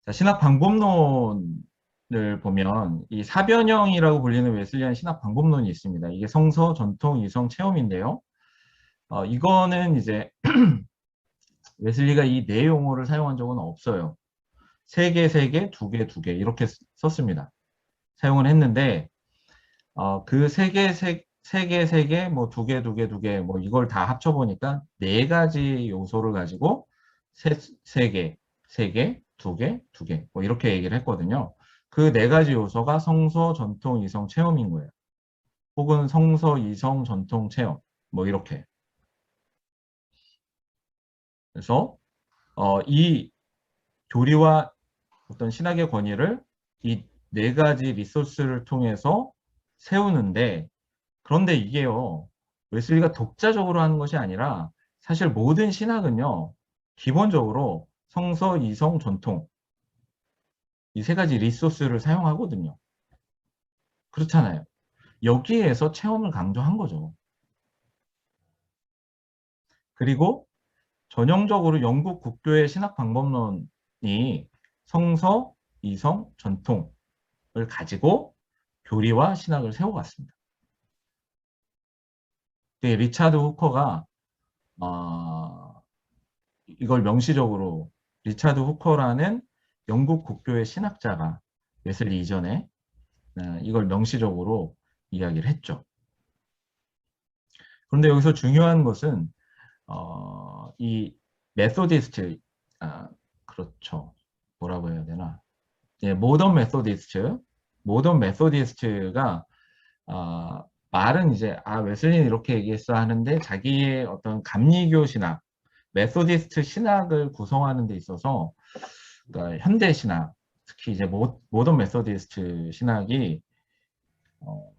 자, 신학 방법론을 보면 이 사변형이라고 불리는 웨슬리안 신학 방법론이 있습니다. 이게 성서, 전통, 이성, 체험인데요. 이거는 이제 웨슬리가 이 네 용어를 사용한 적은 없어요. 세 개, 세 개, 두 개, 두 개 이렇게 썼습니다. 사용을 했는데 그 세 개, 세 개, 세 개, 뭐 두 개, 두 개, 두 개, 뭐 이걸 다 합쳐보니까 네 가지 요소를 가지고 세 개, 세 개, 두 개, 두 개, 뭐 이렇게 얘기를 했거든요. 그 네 가지 요소가 성서, 전통, 이성, 체험인 거예요. 혹은 성서, 이성, 전통, 체험, 뭐 이렇게. 그래서 이 교리와 어떤 신학의 권위를 이 네 가지 리소스를 통해서 세우는데, 그런데 이게요, 웨슬리가 독자적으로 하는 것이 아니라 사실 모든 신학은요, 기본적으로 성서, 이성, 전통 이 세 가지 리소스를 사용하거든요. 그렇잖아요. 여기에서 체험을 강조한 거죠. 그리고 전형적으로 영국 국교의 신학 방법론이 성서, 이성, 전통을 가지고 교리와 신학을 세워갔습니다. 리차드 후커가 어, 이걸 명시적으로 리차드 후커라는 영국 국교의 신학자가 웨슬리 이전에 이걸 명시적으로 이야기를 했죠. 그런데 여기서 중요한 것은 이 메소디스트, 그렇죠. 뭐라고 해야 되나? 예, 모던 메소디스트가 말은 이제 웨슬리는 이렇게 얘기했어 하는데 자기의 어떤 감리교 신학, 메소디스트 신학을 구성하는 데 있어서 그러니까 현대 신학, 특히 이제 모던 메소디스트 신학이 어,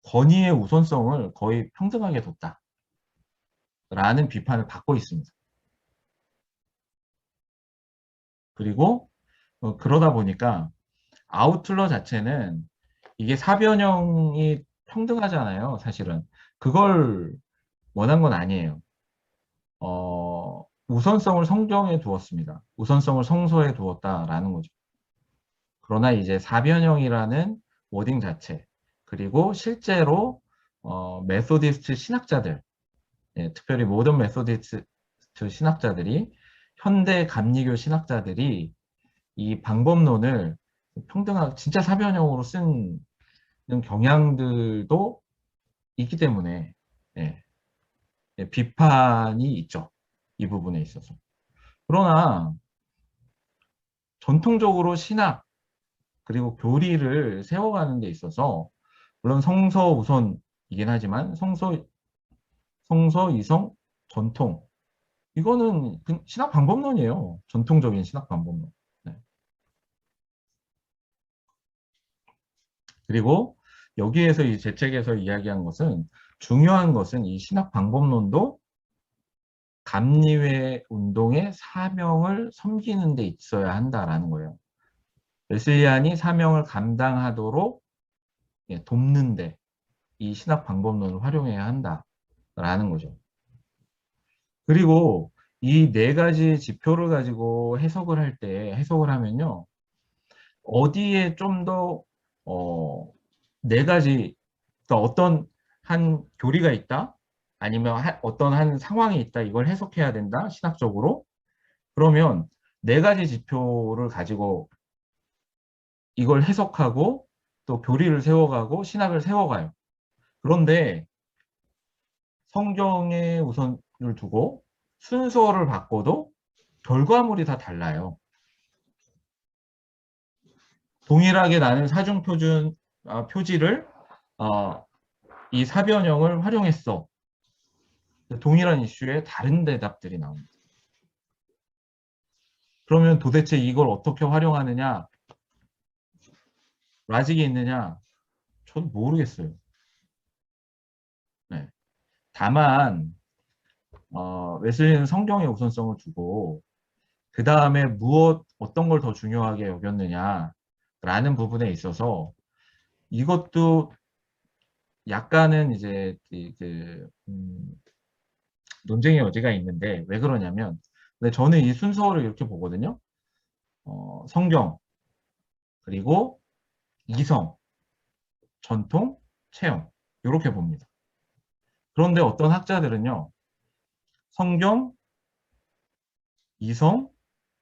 권위의 우선성을 거의 평등하게 뒀다라는 비판을 받고 있습니다. 그리고 그러다 보니까 아우틀러 자체는 이게 사변형이 평등하잖아요, 사실은. 그걸 원한 건 아니에요. 우선성을 성경에 두었습니다. 우선성을 성서에 두었다라는 거죠. 그러나 이제 사변형이라는 워딩 자체, 그리고 실제로 메소디스트 신학자들, 예, 특별히 모던 메소디스트 신학자들이, 현대 감리교 신학자들이 이 방법론을 평등하게 진짜 사변형으로 쓰는 경향들도 있기 때문에, 예, 예, 비판이 있죠. 이 부분에 있어서. 그러나 전통적으로 신학 그리고 교리를 세워가는 데 있어서 물론 성서 우선이긴 하지만 성서 이성 전통, 이거는 신학 방법론이에요. 전통적인 신학 방법론. 네. 그리고 여기에서 이 제 책에서 이야기한 것은, 중요한 것은 이 신학 방법론도 감리회 운동의 사명을 섬기는 데 있어야 한다라는 거예요. 웨슬리안이 사명을 감당하도록 돕는데 이 신학 방법론을 활용해야 한다라는 거죠. 그리고 이 네 가지 지표를 가지고 해석을 하면요, 어디에 좀 더, 네 가지, 그러니까 어떤 한 교리가 있다, 아니면 어떤 한 상황이 있다, 이걸 해석해야 된다, 신학적으로. 그러면 네 가지 지표를 가지고 이걸 해석하고 또 교리를 세워가고 신학을 세워가요. 그런데 성경에 우선을 두고 순서를 바꿔도 결과물이 다 달라요. 동일하게 나는 표지를 이 사변형을 활용했어. 동일한 이슈에 다른 대답들이 나옵니다. 그러면 도대체 이걸 어떻게 활용하느냐, 라직이 있느냐, 저도 모르겠어요. 네. 다만 웨슬리는 성경의 우선성을 두고 그 다음에 어떤 걸 더 중요하게 여겼느냐라는 부분에 있어서 이것도 약간은 이제 논쟁의 여지가 있는데, 왜 그러냐면, 근데 저는 이 순서를 이렇게 보거든요. 성경, 그리고 이성, 전통, 체험 이렇게 봅니다. 그런데 어떤 학자들은요. 성경, 이성,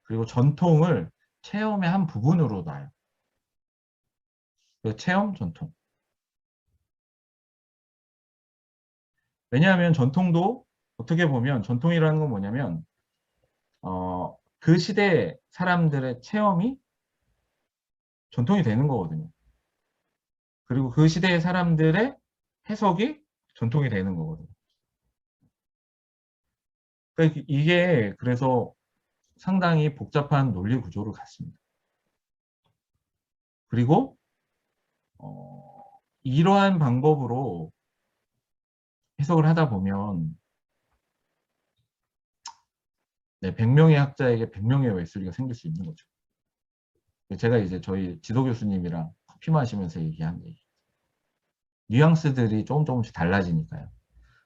그리고 전통을 체험의 한 부분으로 놔요. 그 체험, 전통. 왜냐하면 전통도 어떻게 보면 전통이라는 건 뭐냐면 그 시대 사람들의 체험이 전통이 되는 거거든요. 그리고 그 시대의 사람들의 해석이 전통이 되는 거거든요. 그러니까 이게 그래서 상당히 복잡한 논리 구조를 갖습니다. 그리고 이러한 방법으로 해석을 하다 보면 네, 100명의 학자에게 100명의 웨슬리가 생길 수 있는 거죠. 제가 이제 저희 지도 교수님이랑 커피 마시면서 얘기한 얘기. 뉘앙스들이 조금씩 달라지니까요.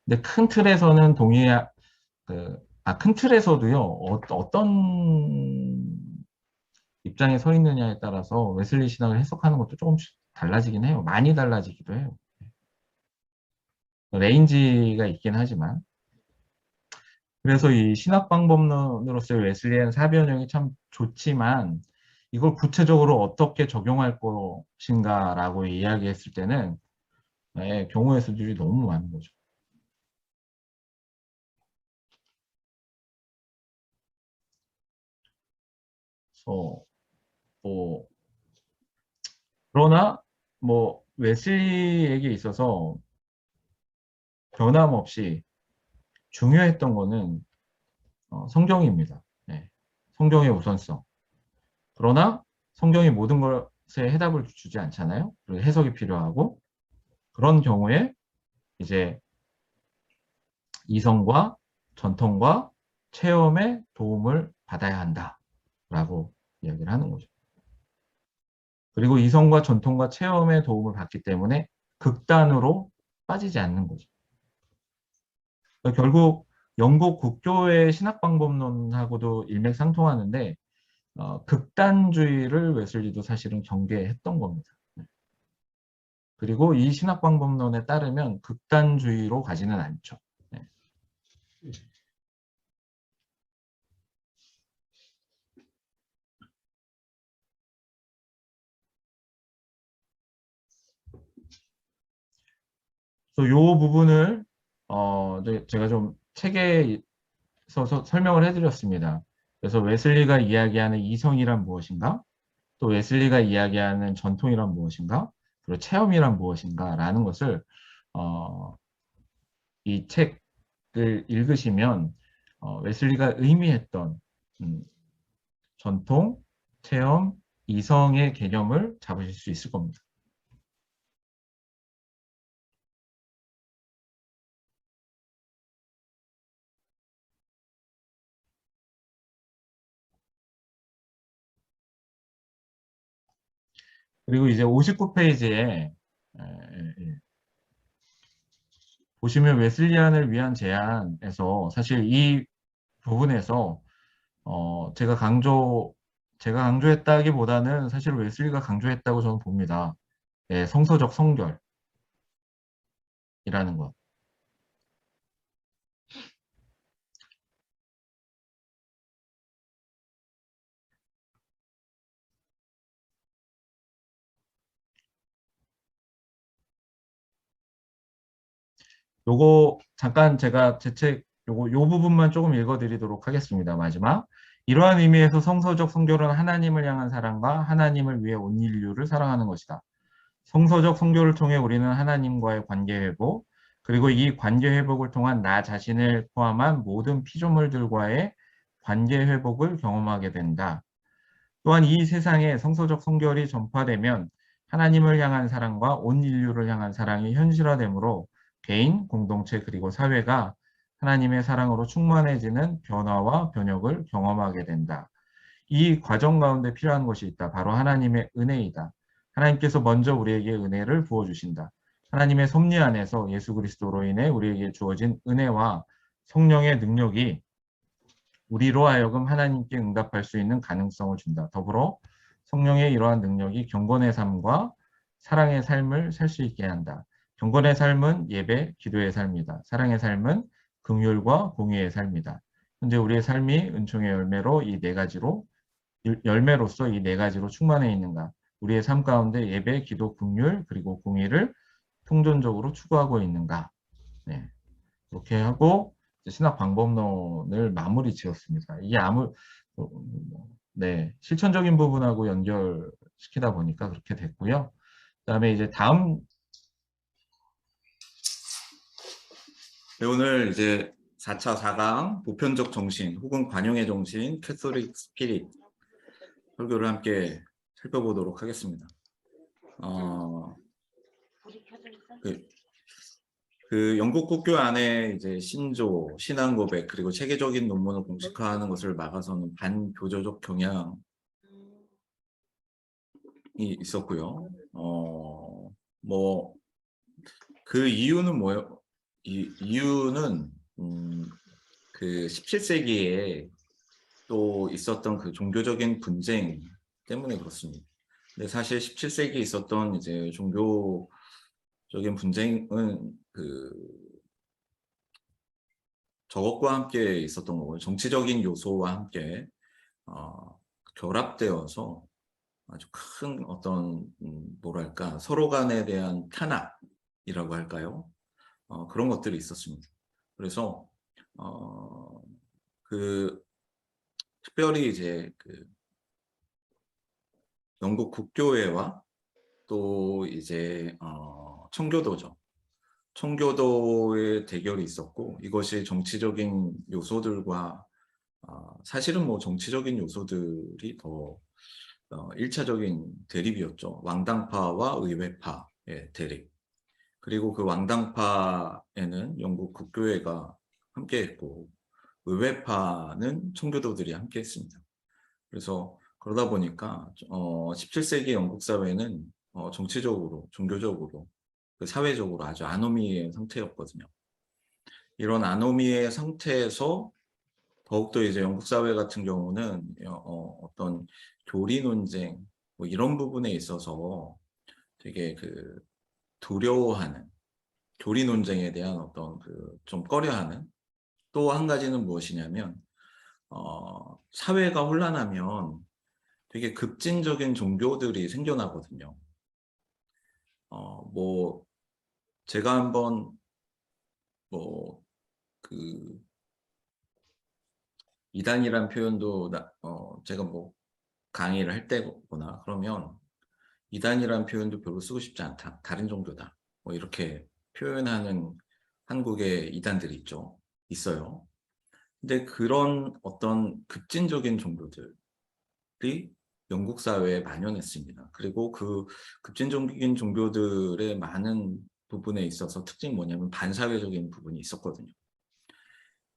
근데 큰 틀에서는 큰 틀에서도요, 어떤 입장에 서 있느냐에 따라서 웨슬리 신학을 해석하는 것도 조금씩 달라지긴 해요. 많이 달라지기도 해요. 레인지가 있긴 하지만. 그래서 이 신학 방법론으로서의 웨슬리안 사변형이 참 좋지만 이걸 구체적으로 어떻게 적용할 것인가라고 이야기했을 때는 경우의 수들이 너무 많은 거죠. 그래서 뭐 그러나 뭐 웨슬리에게 있어서 변함없이 중요했던 거는 성경입니다. 네. 성경의 우선성. 그러나 성경이 모든 것에 해답을 주지 않잖아요. 그리고 해석이 필요하고 그런 경우에 이제 이성과 전통과 체험의 도움을 받아야 한다라고 이야기를 하는 거죠. 그리고 이성과 전통과 체험의 도움을 받기 때문에 극단으로 빠지지 않는 거죠. 그러니까 결국 영국 국교의 신학방법론하고도 일맥상통하는데 극단주의를 웨슬리도 사실은 경계했던 겁니다. 그리고 이 신학방법론에 따르면 극단주의로 가지는 않죠. 네. 그래서 이 부분을 제가 좀 책에 설명을 해드렸습니다. 그래서 웨슬리가 이야기하는 이성이란 무엇인가? 또 웨슬리가 이야기하는 전통이란 무엇인가? 그리고 체험이란 무엇인가? 라는 것을 이 책을 읽으시면 웨슬리가 의미했던 전통, 체험, 이성의 개념을 잡으실 수 있을 겁니다. 그리고 이제 59페이지에 보시면 웨슬리안을 위한 제안에서 사실 이 부분에서 제가 강조했다기보다는 사실 웨슬리가 강조했다고 저는 봅니다. 예, 성서적 성결이라는 것. 요거 잠깐 제가 제 책 요 부분만 조금 읽어드리도록 하겠습니다. 마지막. 이러한 의미에서 성서적 성결은 하나님을 향한 사랑과 하나님을 위해 온 인류를 사랑하는 것이다. 성서적 성교를 통해 우리는 하나님과의 관계 회복, 그리고 이 관계 회복을 통한 나 자신을 포함한 모든 피조물들과의 관계 회복을 경험하게 된다. 또한 이 세상에 성서적 성결이 전파되면 하나님을 향한 사랑과 온 인류를 향한 사랑이 현실화되므로 개인, 공동체 그리고 사회가 하나님의 사랑으로 충만해지는 변화와 변혁을 경험하게 된다. 이 과정 가운데 필요한 것이 있다. 바로 하나님의 은혜이다. 하나님께서 먼저 우리에게 은혜를 부어주신다. 하나님의 섭리 안에서 예수 그리스도로 인해 우리에게 주어진 은혜와 성령의 능력이 우리로 하여금 하나님께 응답할 수 있는 가능성을 준다. 더불어 성령의 이러한 능력이 경건의 삶과 사랑의 삶을 살 수 있게 한다. 경건의 삶은 예배, 기도의 삶이다. 사랑의 삶은 긍휼과 공의의 삶이다. 현재 우리의 삶이 은총의 열매로 이 네 가지로 열매로서 이 네 가지로 충만해 있는가? 우리의 삶 가운데 예배, 기도, 긍휼 그리고 공의를 통전적으로 추구하고 있는가? 네, 그렇게 하고 신학 방법론을 마무리 지었습니다. 이게 네, 실천적인 부분하고 연결시키다 보니까 그렇게 됐고요. 그다음에 이제 다음 네, 오늘 이제 4차 4강 보편적 정신 혹은 관용의 정신 캐서릭 스피릿 설교를 함께 살펴보도록 하겠습니다. 그 영국 국교 안에 이제 신조, 신앙 고백 그리고 체계적인 논문을 공식화하는 것을 막아서는 반교조적 경향이 있었고요. 뭐 그 이유는 뭐예요? 이유는 그 17세기에 또 있었던 그 종교적인 분쟁 때문에 그렇습니다. 근데 사실 17세기에 있었던 이제 종교적인 분쟁은 그 저것과 함께 있었던 거고요. 정치적인 요소와 함께 결합되어서 아주 큰 어떤 뭐랄까 서로 간에 대한 탄압이라고 할까요? 그런 것들이 있었습니다. 그래서 그 특별히 이제 그 영국 국교회와 또 이제 청교도죠. 청교도의 대결이 있었고 이것이 정치적인 요소들과 사실은 뭐 정치적인 요소들이 더 1차적인 대립이었죠. 왕당파와 의회파의 대립. 그리고 그 왕당파에는 영국 국교회가 함께했고 의회파는 청교도들이 함께했습니다. 그래서 그러다 보니까 17세기 영국 사회는 정치적으로, 종교적으로, 그 사회적으로 아주 아노미의 상태였거든요. 이런 아노미의 상태에서 더욱더 이제 영국 사회 같은 경우는 어떤 교리 논쟁 뭐 이런 부분에 있어서 되게 그 두려워하는 교리 논쟁에 대한 어떤 그 좀 꺼려하는 또 한 가지는 무엇이냐면 사회가 혼란하면 되게 급진적인 종교들이 생겨나거든요. 뭐 제가 한번 뭐 그 이단이란 표현도 제가 뭐 강의를 할 때거나 그러면 이단이란 표현도 별로 쓰고 싶지 않다. 다른 종교다. 뭐 이렇게 표현하는 한국의 이단들이 있어요. 근데 그런 어떤 급진적인 종교들이 영국 사회에 만연했습니다. 그리고 그 급진적인 종교들의 많은 부분에 있어서 특징이 뭐냐면 반사회적인 부분이 있었거든요.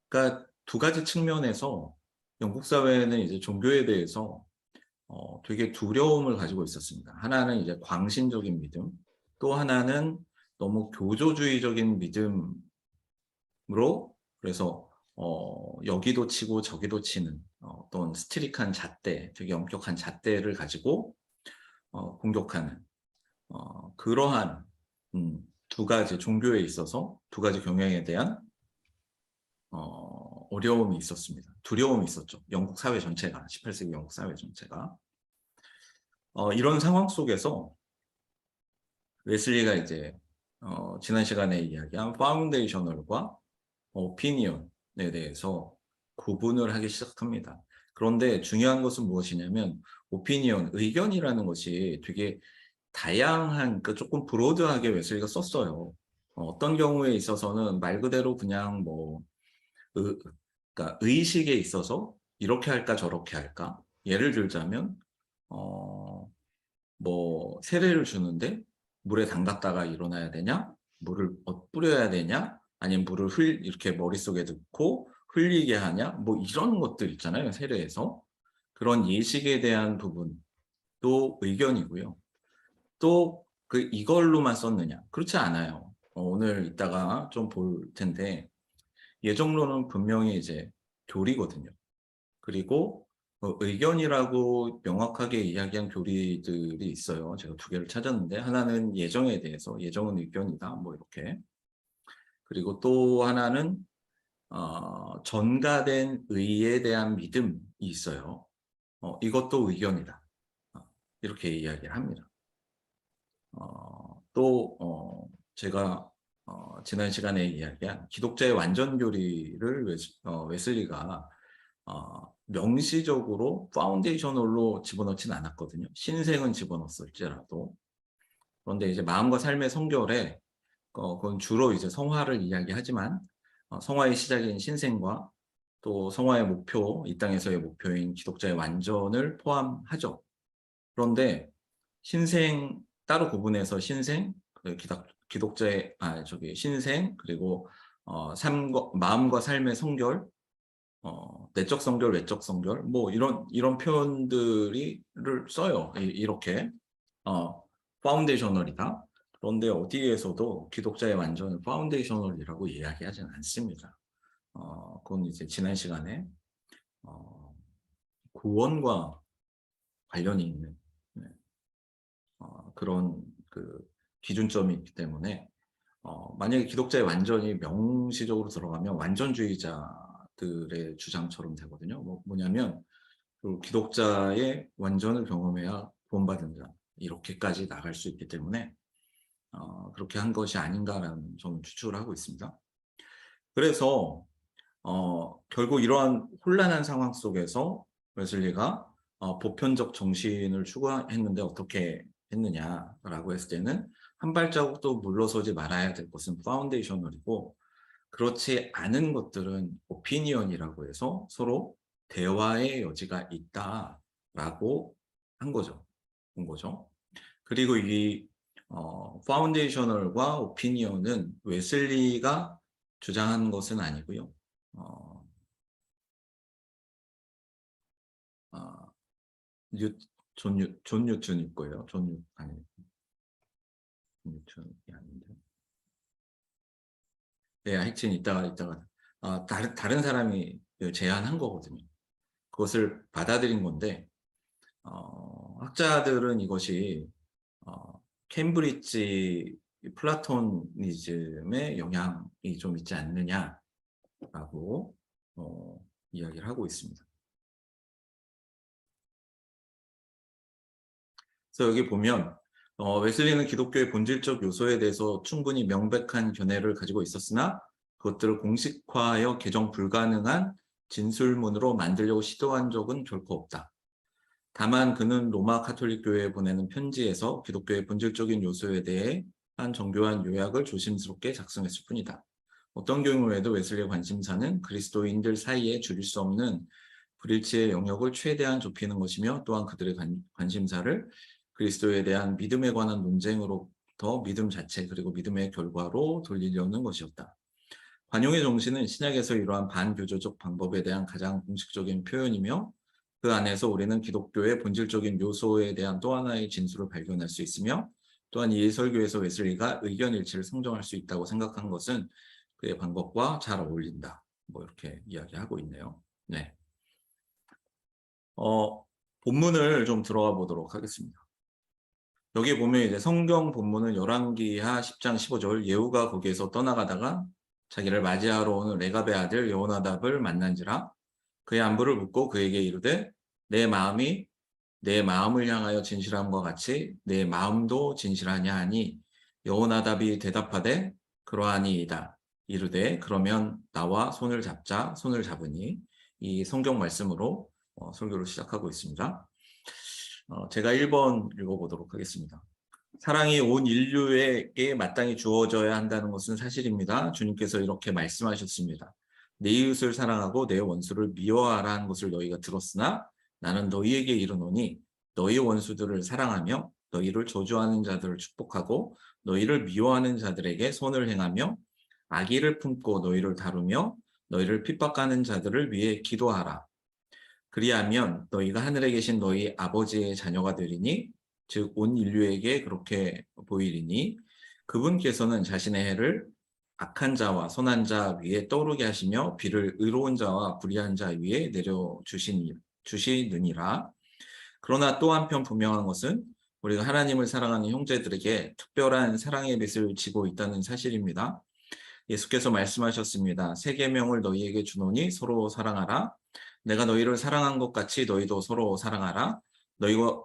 그러니까 두 가지 측면에서 영국 사회는 이제 종교에 대해서 되게 두려움을 가지고 있었습니다. 하나는 이제 광신적인 믿음, 또 하나는 너무 교조주의적인 믿음으로 그래서 여기도 치고 저기도 치는 어떤 스트릭한 잣대, 되게 엄격한 잣대를 가지고 공격하는 그러한 두 가지 종교에 있어서 두 가지 경향에 대한 어려움이 있었습니다. 두려움이 있었죠. 영국 사회 전체가, 18세기 영국 사회 전체가. 이런 상황 속에서 웨슬리가 이제 지난 시간에 이야기한 파운데이셔널과 오피니언에 대해서 구분을 하기 시작합니다. 그런데 중요한 것은 무엇이냐면 오피니언, 의견이라는 것이 되게 다양한, 그러니까 조금 브로드하게 웨슬리가 썼어요. 어떤 경우에 있어서는 말 그대로 그냥 뭐 그러니까 의식에 있어서 이렇게 할까 저렇게 할까? 예를 들자면 뭐 세례를 주는데 물에 담갔다가 일어나야 되냐? 물을 뿌려야 되냐? 아니면 물을 이렇게 머릿속에 넣고 흘리게 하냐? 뭐 이런 것들 있잖아요, 세례에서. 그런 예식에 대한 부분도 의견이고요. 또 이걸로만 썼느냐? 그렇지 않아요. 오늘 이따가 좀 볼 텐데 예정론은 분명히 이제 교리거든요. 그리고 의견이라고 명확하게 이야기한 교리들이 있어요. 제가 두 개를 찾았는데 하나는 예정에 대해서 예정은 의견이다 뭐 이렇게. 그리고 또 하나는 전가된 의에 대한 믿음이 있어요. 이것도 의견이다. 이렇게 이야기를 합니다. 또 제가 지난 시간에 이야기한 기독자의 완전 교리를 웨슬리가 명시적으로 파운데이셔널로 집어넣진 않았거든요. 신생은 집어넣었을지라도. 그런데 이제 마음과 삶의 성결에 그건 주로 이제 성화를 이야기하지만 성화의 시작인 신생과 또 성화의 목표, 이 땅에서의 목표인 기독자의 완전을 포함하죠. 그런데 신생 따로 구분해서 신생, 기독자의 신생 그리고 마음과 삶의 성결, 내적 성결, 외적 성결, 뭐 이런 표현들을 써요. 이렇게 파운데이셔널이다. 그런데 어디에서도 기독자의 완전을 파운데이셔널이라고 이야기하지는 않습니다. 그건 이제 지난 시간에 구원과 관련이 있는 그런 그 기준점이 있기 때문에 만약에 기독자의 완전이 명시적으로 들어가면 완전주의자들의 주장처럼 되거든요. 뭐냐면 그 기독자의 완전을 경험해야 구원받은 자 이렇게까지 나갈 수 있기 때문에 그렇게 한 것이 아닌가라는 저는 추측을 하고 있습니다. 그래서 결국 이러한 혼란한 상황 속에서 웨슬리가 보편적 정신을 추구했는데 어떻게 했느냐라고 했을 때는 한 발자국도 물러서지 말아야 될 것은 파운데이셔널이고 그렇지 않은 것들은 오피니언이라고 해서 서로 대화의 여지가 있다라고 본 거죠. 그리고 이 파운데이셔널과 오피니언은 웨슬리가 주장한 것은 아니고요. 존 뉴턴일 거예요. 아니, 뉴턴이 아닌데. 네, 하여튼 이따가 다른 사람이 제안한 거거든요. 그것을 받아들인 건데 학자들은 이것이 캠브리지 플라토니즘의 영향이 좀 있지 않느냐라고 이야기를 하고 있습니다. 그래서 여기 보면 웨슬리는 기독교의 본질적 요소에 대해서 충분히 명백한 견해를 가지고 있었으나 그것들을 공식화하여 개정 불가능한 진술문으로 만들려고 시도한 적은 결코 없다. 다만 그는 로마 카톨릭 교회에 보내는 편지에서 기독교의 본질적인 요소에 대해 한 정교한 요약을 조심스럽게 작성했을 뿐이다. 어떤 경우에도 웨슬리의 관심사는 그리스도인들 사이에 줄일 수 없는 불일치의 영역을 최대한 좁히는 것이며 또한 그들의 관심사를 그리스도에 대한 믿음에 관한 논쟁으로부터 믿음 자체 그리고 믿음의 결과로 돌리려는 것이었다. 관용의 정신은 신약에서 이러한 반교조적 방법에 대한 가장 공식적인 표현이며 그 안에서 우리는 기독교의 본질적인 요소에 대한 또 하나의 진술을 발견할 수 있으며 또한 이 설교에서 웨슬리가 의견 일치를 상정할 수 있다고 생각한 것은 그의 방법과 잘 어울린다. 뭐 이렇게 이야기하고 있네요. 네. 본문을 좀 들어가 보도록 하겠습니다. 여기 보면 이제 성경 본문은 열왕기하 10장 15절 예후가 거기에서 떠나가다가 자기를 맞이하러 오는 레갑의 아들 여호나답을 만난지라 그의 안부를 묻고 그에게 이르되 내 마음이 내 마음을 향하여 진실함과 같이 내 마음도 진실하냐 하니 여호나답이 대답하되 그러하니이다. 이르되 그러면 나와 손을 잡자. 손을 잡으니 이 성경 말씀으로 설교를 시작하고 있습니다. 제가 1번 읽어보도록 하겠습니다. 사랑이 온 인류에게 마땅히 주어져야 한다는 것은 사실입니다. 주님께서 이렇게 말씀하셨습니다. 내 이웃을 사랑하고 내 원수를 미워하라는 것을 너희가 들었으나 나는 너희에게 이르노니 너희 원수들을 사랑하며 너희를 저주하는 자들을 축복하고 너희를 미워하는 자들에게 선을 행하며 악의를 품고 너희를 다루며 너희를 핍박하는 자들을 위해 기도하라. 그리하면 너희가 하늘에 계신 너희 아버지의 자녀가 되리니 즉 온 인류에게 그렇게 보이리니 그분께서는 자신의 해를 악한 자와 선한 자 위에 떠오르게 하시며 비를 의로운 자와 불의한 자 위에 내려 주시느니라. 그러나 또 한편 분명한 것은 우리가 하나님을 사랑하는 형제들에게 특별한 사랑의 빚을 지고 있다는 사실입니다. 예수께서 말씀하셨습니다. 새 계명을 너희에게 주노니 서로 사랑하라. 내가 너희를 사랑한 것 같이 너희도 서로 사랑하라.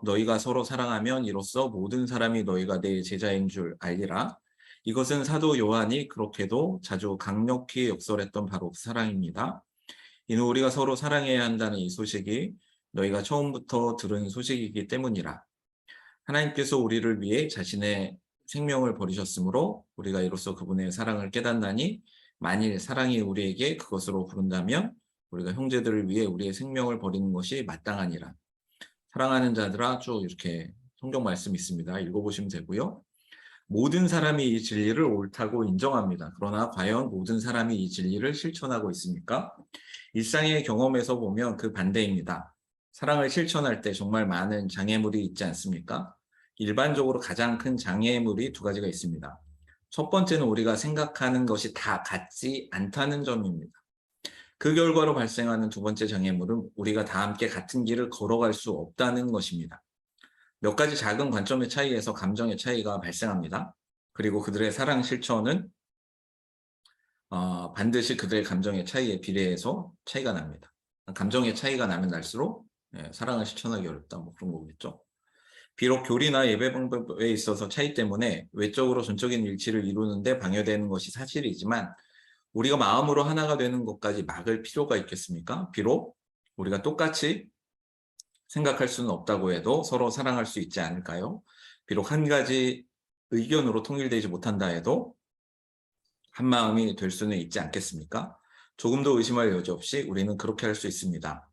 너희가 서로 사랑하면 이로써 모든 사람이 너희가 내 제자인 줄 알리라. 이것은 사도 요한이 그렇게도 자주 강력히 역설했던 바로 그 사랑입니다. 이는 우리가 서로 사랑해야 한다는 이 소식이 너희가 처음부터 들은 소식이기 때문이라. 하나님께서 우리를 위해 자신의 생명을 버리셨으므로 우리가 이로써 그분의 사랑을 깨닫나니 만일 사랑이 우리에게 그것으로 부른다면 우리가 형제들을 위해 우리의 생명을 버리는 것이 마땅하니라. 사랑하는 자들아, 쭉 이렇게 성경 말씀이 있습니다. 읽어보시면 되고요. 모든 사람이 이 진리를 옳다고 인정합니다. 그러나 과연 모든 사람이 이 진리를 실천하고 있습니까? 일상의 경험에서 보면 그 반대입니다. 사랑을 실천할 때 정말 많은 장애물이 있지 않습니까? 일반적으로 가장 큰 장애물이 두 가지가 있습니다. 첫 번째는 우리가 생각하는 것이 다 같지 않다는 점입니다. 그 결과로 발생하는 두 번째 장애물은 우리가 다 함께 같은 길을 걸어갈 수 없다는 것입니다. 몇 가지 작은 관점의 차이에서 감정의 차이가 발생합니다. 그리고 그들의 사랑 실천은 반드시 그들의 감정의 차이에 비례해서 차이가 납니다. 감정의 차이가 나면 날수록 사랑을 실천하기 어렵다, 뭐 그런 거겠죠. 비록 교리나 예배 방법에 있어서 차이 때문에 외적으로 전적인 일치를 이루는데 방해되는 것이 사실이지만 우리가 마음으로 하나가 되는 것까지 막을 필요가 있겠습니까? 비록 우리가 똑같이 생각할 수는 없다고 해도 서로 사랑할 수 있지 않을까요? 비록 한 가지 의견으로 통일되지 못한다 해도 한 마음이 될 수는 있지 않겠습니까? 조금도 의심할 여지 없이 우리는 그렇게 할 수 있습니다.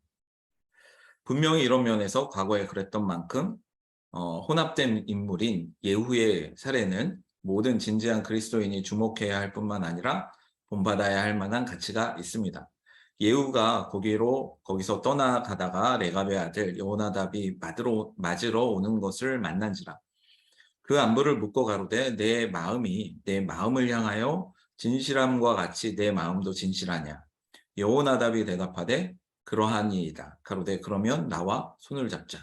분명히 이런 면에서 과거에 그랬던 만큼 혼합된 인물인 예후의 사례는 모든 진지한 그리스도인이 주목해야 할 뿐만 아니라 본받아야 할 만한 가치가 있습니다. 예후가 거기서 떠나가다가 레갑의 아들 여호나답이 맞으러 오는 것을 만난지라. 그 안부를 묻고 가로되 내 마음이 내 마음을 향하여 진실함과 같이 내 마음도 진실하냐. 여호나답이 대답하되 그러하니이다. 가로되 그러면 나와 손을 잡자.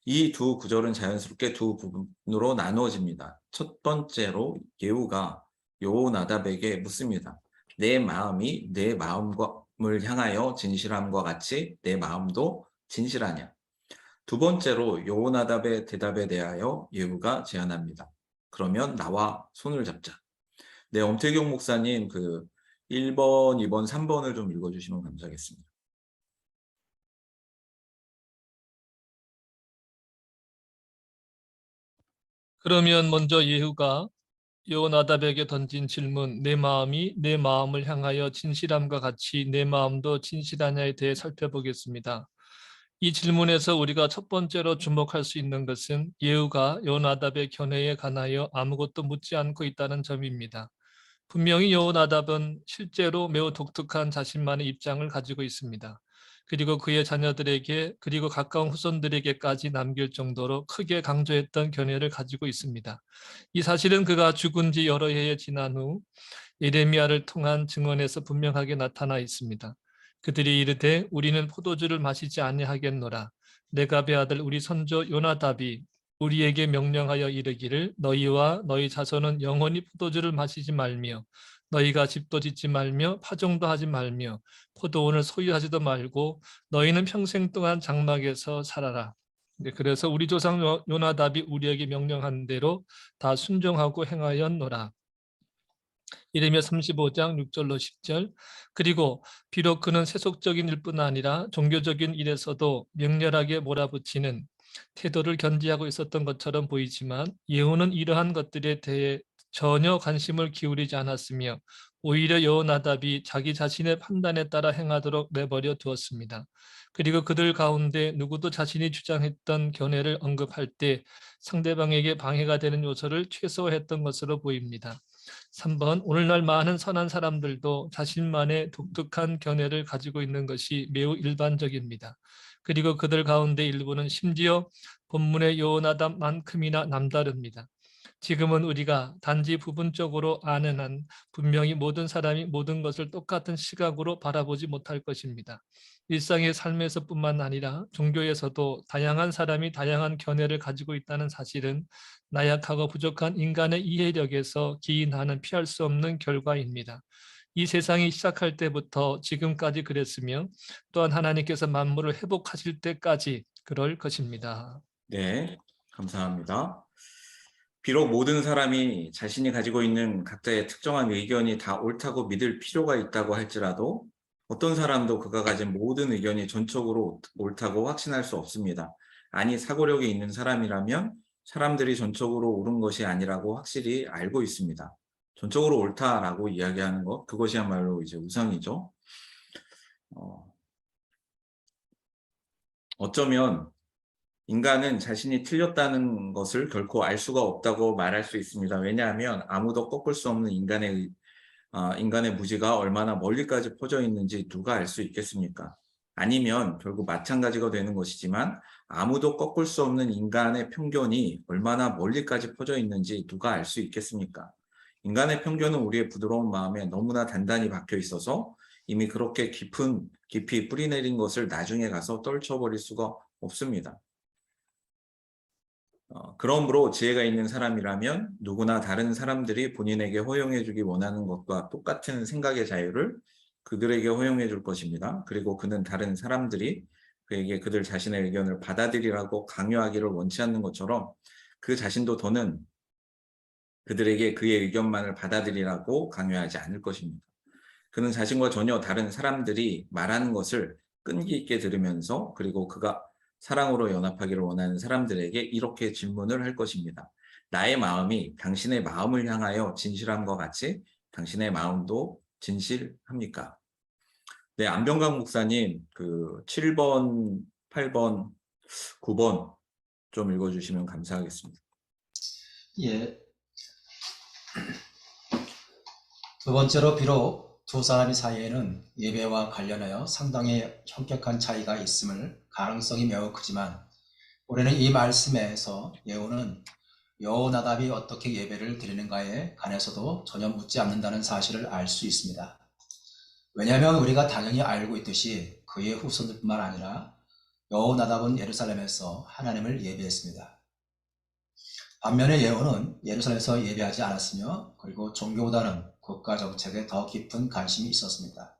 이 두 구절은 자연스럽게 두 부분으로 나누어집니다. 첫 번째로 예후가 여호나답에게 묻습니다. 내 마음이 내 마음을 향하여 진실함과 같이 내 마음도 진실하냐. 두 번째로 여호나답의 대답에 대하여 예후가 제안합니다. 그러면 나와 손을 잡자. 네, 엄태경 목사님 그 1번, 2번, 3번을 좀 읽어주시면 감사하겠습니다. 그러면 먼저 예후가 여호나답에게 던진 질문, 내 마음이 내 마음을 향하여 진실함과 같이 내 마음도 진실하냐에 대해 살펴보겠습니다. 이 질문에서 우리가 첫 번째로 주목할 수 있는 것은 예후가 여호나답의 견해에 관하여 아무것도 묻지 않고 있다는 점입니다. 분명히 여호나답은 실제로 매우 독특한 자신만의 입장을 가지고 있습니다. 그리고 그의 자녀들에게 그리고 가까운 후손들에게까지 남길 정도로 크게 강조했던 견해를 가지고 있습니다. 이 사실은 그가 죽은 지 여러 해에 지난 후 예레미야를 통한 증언에서 분명하게 나타나 있습니다. 그들이 이르되 우리는 포도주를 마시지 아니하겠노라. 레갑의 아들 우리 선조 요나답이 우리에게 명령하여 이르기를 너희와 너희 자손은 영원히 포도주를 마시지 말며 너희가 집도 짓지 말며 파종도 하지 말며 포도원을 소유하지도 말고 너희는 평생 동안 장막에서 살아라. 그래서 우리 조상 요나답이 우리에게 명령한 대로 다 순종하고 행하였노라. 예레미야 35장 6절로 10절. 그리고 비록 그는 세속적인 일뿐 아니라 종교적인 일에서도 명렬하게 몰아붙이는 태도를 견지하고 있었던 것처럼 보이지만 예후는 이러한 것들에 대해 전혀 관심을 기울이지 않았으며 오히려 여호나답이 자기 자신의 판단에 따라 행하도록 내버려 두었습니다. 그리고 그들 가운데 누구도 자신이 주장했던 견해를 언급할 때 상대방에게 방해가 되는 요소를 최소화했던 것으로 보입니다. 3번, 오늘날 많은 선한 사람들도 자신만의 독특한 견해를 가지고 있는 것이 매우 일반적입니다. 그리고 그들 가운데 일부는 심지어 본문의 여호나답만큼이나 남다릅니다. 지금은 우리가 단지 부분적으로 아는 한 분명히 모든 사람이 모든 것을 똑같은 시각으로 바라보지 못할 것입니다. 일상의 삶에서뿐만 아니라 종교에서도 다양한 사람이 다양한 견해를 가지고 있다는 사실은 나약하고 부족한 인간의 이해력에서 기인하는 피할 수 없는 결과입니다. 이 세상이 시작할 때부터 지금까지 그랬으며 또한 하나님께서 만물을 회복하실 때까지 그럴 것입니다. 네, 감사합니다. 비록 모든 사람이 자신이 가지고 있는 각자의 특정한 의견이 다 옳다고 믿을 필요가 있다고 할지라도 어떤 사람도 그가 가진 모든 의견이 전적으로 옳다고 확신할 수 없습니다. 아니, 사고력이 있는 사람이라면 사람들이 전적으로 옳은 것이 아니라고 확실히 알고 있습니다. 전적으로 옳다라고 이야기하는 것, 그것이야말로 이제 우상이죠. 어쩌면 인간은 자신이 틀렸다는 것을 결코 알 수가 없다고 말할 수 있습니다. 왜냐하면 아무도 꺾을 수 없는 인간의 무지가 얼마나 멀리까지 퍼져 있는지 누가 알 수 있겠습니까? 아니면 결국 마찬가지가 되는 것이지만 아무도 꺾을 수 없는 인간의 편견이 얼마나 멀리까지 퍼져 있는지 누가 알 수 있겠습니까? 인간의 편견은 우리의 부드러운 마음에 너무나 단단히 박혀 있어서 이미 그렇게 깊이 뿌리내린 것을 나중에 가서 떨쳐버릴 수가 없습니다. 그러므로 지혜가 있는 사람이라면 누구나 다른 사람들이 본인에게 허용해 주기 원하는 것과 똑같은 생각의 자유를 그들에게 허용해 줄 것입니다. 그리고 그는 다른 사람들이 그에게 그들 자신의 의견을 받아들이라고 강요하기를 원치 않는 것처럼 그 자신도 더는 그들에게 그의 의견만을 받아들이라고 강요하지 않을 것입니다. 그는 자신과 전혀 다른 사람들이 말하는 것을 끈기 있게 들으면서 그리고 그가 사랑으로 연합하기를 원하는 사람들에게 이렇게 질문을 할 것입니다. 나의 마음이 당신의 마음을 향하여 진실함과 같이 당신의 마음도 진실합니까? 네, 안병강 목사님, 그 7번, 8번, 9번 좀 읽어주시면 감사하겠습니다. 예. 두 번째로 비록 두 사람 사이에는 예배와 관련하여 상당히 현격한 차이가 있음을 가능성이 매우 크지만 우리는 이 말씀에서 예후는 여호나답이 어떻게 예배를 드리는가에 관해서도 전혀 묻지 않는다는 사실을 알 수 있습니다. 왜냐하면 우리가 당연히 알고 있듯이 그의 후손들뿐만 아니라 여호나답은 예루살렘에서 하나님을 예배했습니다. 반면에 예후는 예루살렘에서 예배하지 않았으며 그리고 종교보다는 국가 정책에 더 깊은 관심이 있었습니다.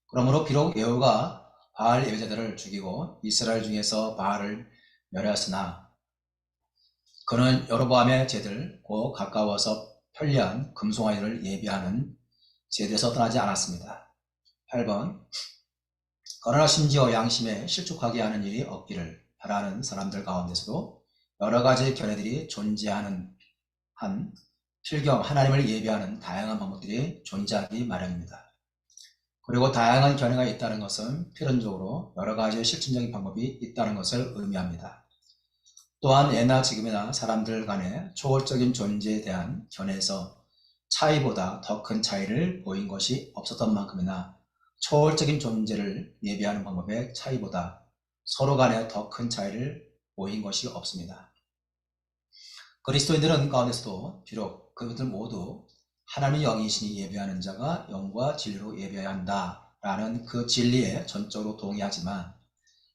그러므로 비록 예후가 바알 예배자들을 죽이고 이스라엘 중에서 바알을 멸하였으나 그는 여로보암의 제들 곧 가까워서 편리한 금송아지를 예배하는 제들에서 떠나지 않았습니다. 8번 그러나 심지어 양심에 실족하게 하는 일이 없기를 바라는 사람들 가운데서도 여러 가지 견해들이 존재하는 한 필경 하나님을 예배하는 다양한 방법들이 존재하기 마련입니다. 그리고 다양한 견해가 있다는 것은 필연적으로 여러 가지 실천적인 방법이 있다는 것을 의미합니다. 또한 예나 지금이나 사람들 간의 초월적인 존재에 대한 견해에서 차이보다 더 큰 차이를 보인 것이 없었던 만큼이나 초월적인 존재를 예배하는 방법의 차이보다 서로 간에 더 큰 차이를 보인 것이 없습니다. 그리스도인들은 가운데서도 비록 그들 모두 하나님의 영이시니 예배하는 자가 영과 진리로 예배해야 한다라는 그 진리에 전적으로 동의하지만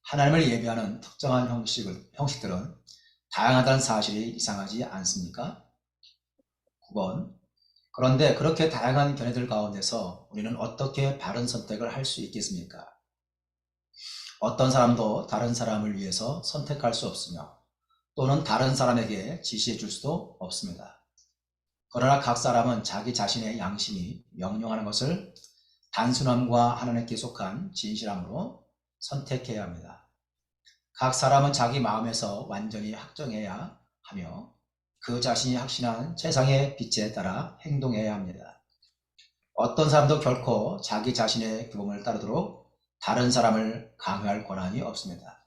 하나님을 예배하는 특정한 형식들은 다양하다는 사실이 이상하지 않습니까? 9번 그런데 그렇게 다양한 견해들 가운데서 우리는 어떻게 바른 선택을 할 수 있겠습니까? 어떤 사람도 다른 사람을 위해서 선택할 수 없으며 또는 다른 사람에게 지시해 줄 수도 없습니다. 그러나 각 사람은 자기 자신의 양심이 명령하는 것을 단순함과 하나님께 속한 진실함으로 선택해야 합니다. 각 사람은 자기 마음에서 완전히 확정해야 하며 그 자신이 확신한 세상의 빛에 따라 행동해야 합니다. 어떤 사람도 결코 자기 자신의 규범을 따르도록 다른 사람을 강요할 권한이 없습니다.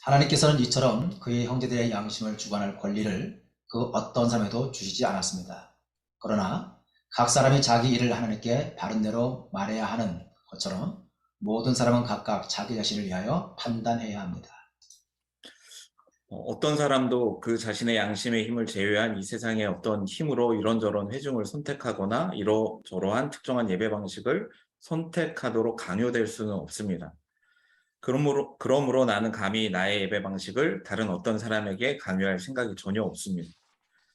하나님께서는 이처럼 그의 형제들의 양심을 주관할 권리를 그 어떤 사람에도 주시지 않았습니다. 그러나 각 사람이 자기 일을 하나님께 바른 대로 말해야 하는 것처럼 모든 사람은 각각 자기 자신을 위하여 판단해야 합니다. 어떤 사람도 그 자신의 양심의 힘을 제외한 이 세상의 어떤 힘으로 이런저런 회중을 선택하거나 이러저러한 특정한 예배 방식을 선택하도록 강요될 수는 없습니다. 그러므로 나는 감히 나의 예배 방식을 다른 어떤 사람에게 강요할 생각이 전혀 없습니다.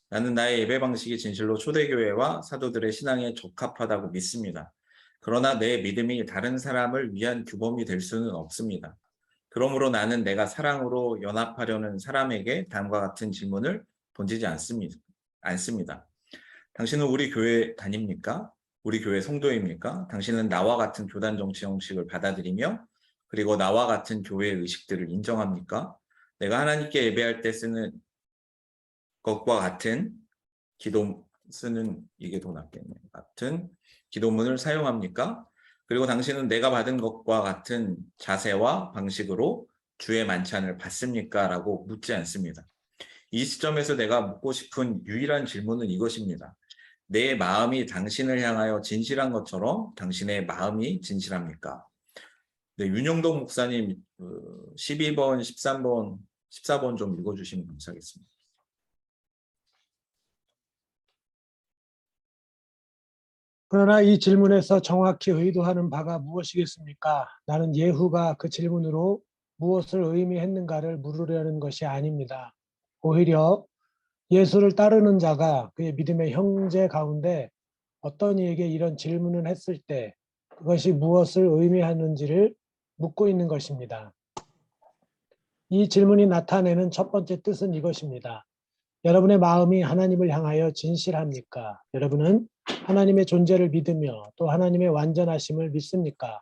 나는 나의 예배 방식이 진실로 초대교회와 사도들의 신앙에 적합하다고 믿습니다. 그러나 내 믿음이 다른 사람을 위한 규범이 될 수는 없습니다. 그러므로 나는 내가 사랑으로 연합하려는 사람에게 다음과 같은 질문을 던지지 않습니다. 당신은 우리 교회 다닙니까? 우리 교회 성도입니까? 당신은 나와 같은 교단 정치 형식을 받아들이며 그리고 나와 같은 교회 의식들을 인정합니까? 내가 하나님께 예배할 때 쓰는 것과 같은 이게 더 낫겠네. 같은 기도문을 사용합니까? 그리고 당신은 내가 받은 것과 같은 자세와 방식으로 주의 만찬을 받습니까? 라고 묻지 않습니다. 이 시점에서 내가 묻고 싶은 유일한 질문은 이것입니다. 내 마음이 당신을 향하여 진실한 것처럼 당신의 마음이 진실합니까? 네, 윤영동 목사님 12번, 13번, 14번 좀 읽어주시면 감사하겠습니다. 그러나 이 질문에서 정확히 의도하는 바가 무엇이겠습니까? 나는 예후가 그 질문으로 무엇을 의미했는가를 물으려는 것이 아닙니다. 오히려 예수를 따르는 자가 그의 믿음의 형제 가운데 어떤 이에게 이런 질문을 했을 때 그것이 무엇을 의미하는지를 묻고 있는 것입니다. 이 질문이 나타내는 첫 번째 뜻은 이것입니다. 여러분의 마음이 하나님을 향하여 진실합니까? 여러분은 하나님의 존재를 믿으며 또 하나님의 완전하심을 믿습니까?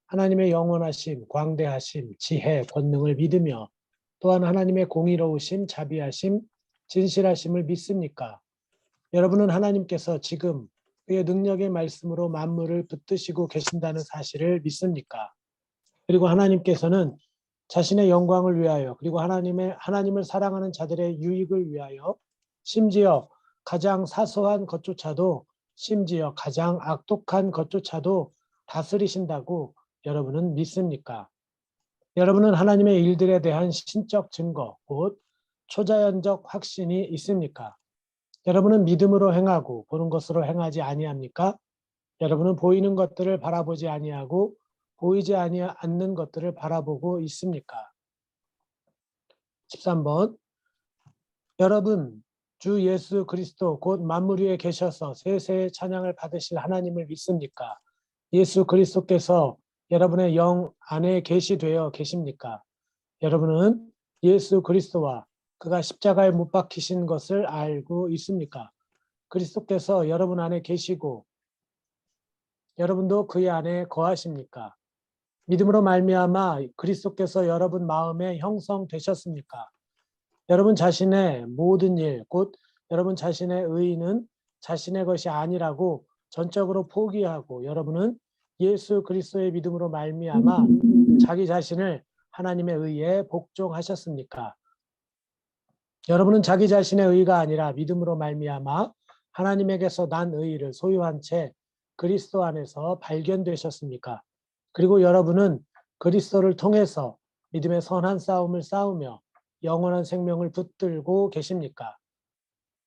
하나님의 영원하심, 광대하심, 지혜, 권능을 믿으며 또한 하나님의 공의로우심, 자비하심, 진실하심을 믿습니까? 여러분은 하나님께서 지금 그의 능력의 말씀으로 만물을 붙드시고 계신다는 사실을 믿습니까? 그리고 하나님께서는 자신의 영광을 위하여 그리고 하나님을 사랑하는 자들의 유익을 위하여 심지어 가장 사소한 것조차도 심지어 가장 악독한 것조차도 다스리신다고 여러분은 믿습니까? 여러분은 하나님의 일들에 대한 신적 증거, 곧 초자연적 확신이 있습니까? 여러분은 믿음으로 행하고 보는 것으로 행하지 아니합니까? 여러분은 보이는 것들을 바라보지 아니하고 보이지 않는 것들을 바라보고 있습니까? 13번 여러분 주 예수 그리스도 곧 만물 위에 계셔서 세세의 찬양을 받으실 하나님을 믿습니까? 예수 그리스도께서 여러분의 영 안에 계시되어 계십니까? 여러분은 예수 그리스도와 그가 십자가에 못 박히신 것을 알고 있습니까? 그리스도께서 여러분 안에 계시고 여러분도 그의 안에 거하십니까? 믿음으로 말미암아 그리스도께서 여러분 마음에 형성되셨습니까? 여러분 자신의 모든 일, 곧 여러분 자신의 의의는 자신의 것이 아니라고 전적으로 포기하고 여러분은 예수 그리스도의 믿음으로 말미암아 자기 자신을 하나님의 의에 복종하셨습니까? 여러분은 자기 자신의 의가 아니라 믿음으로 말미암아 하나님에게서 난 의를 소유한 채 그리스도 안에서 발견되셨습니까? 그리고 여러분은 그리스도를 통해서 믿음의 선한 싸움을 싸우며 영원한 생명을 붙들고 계십니까?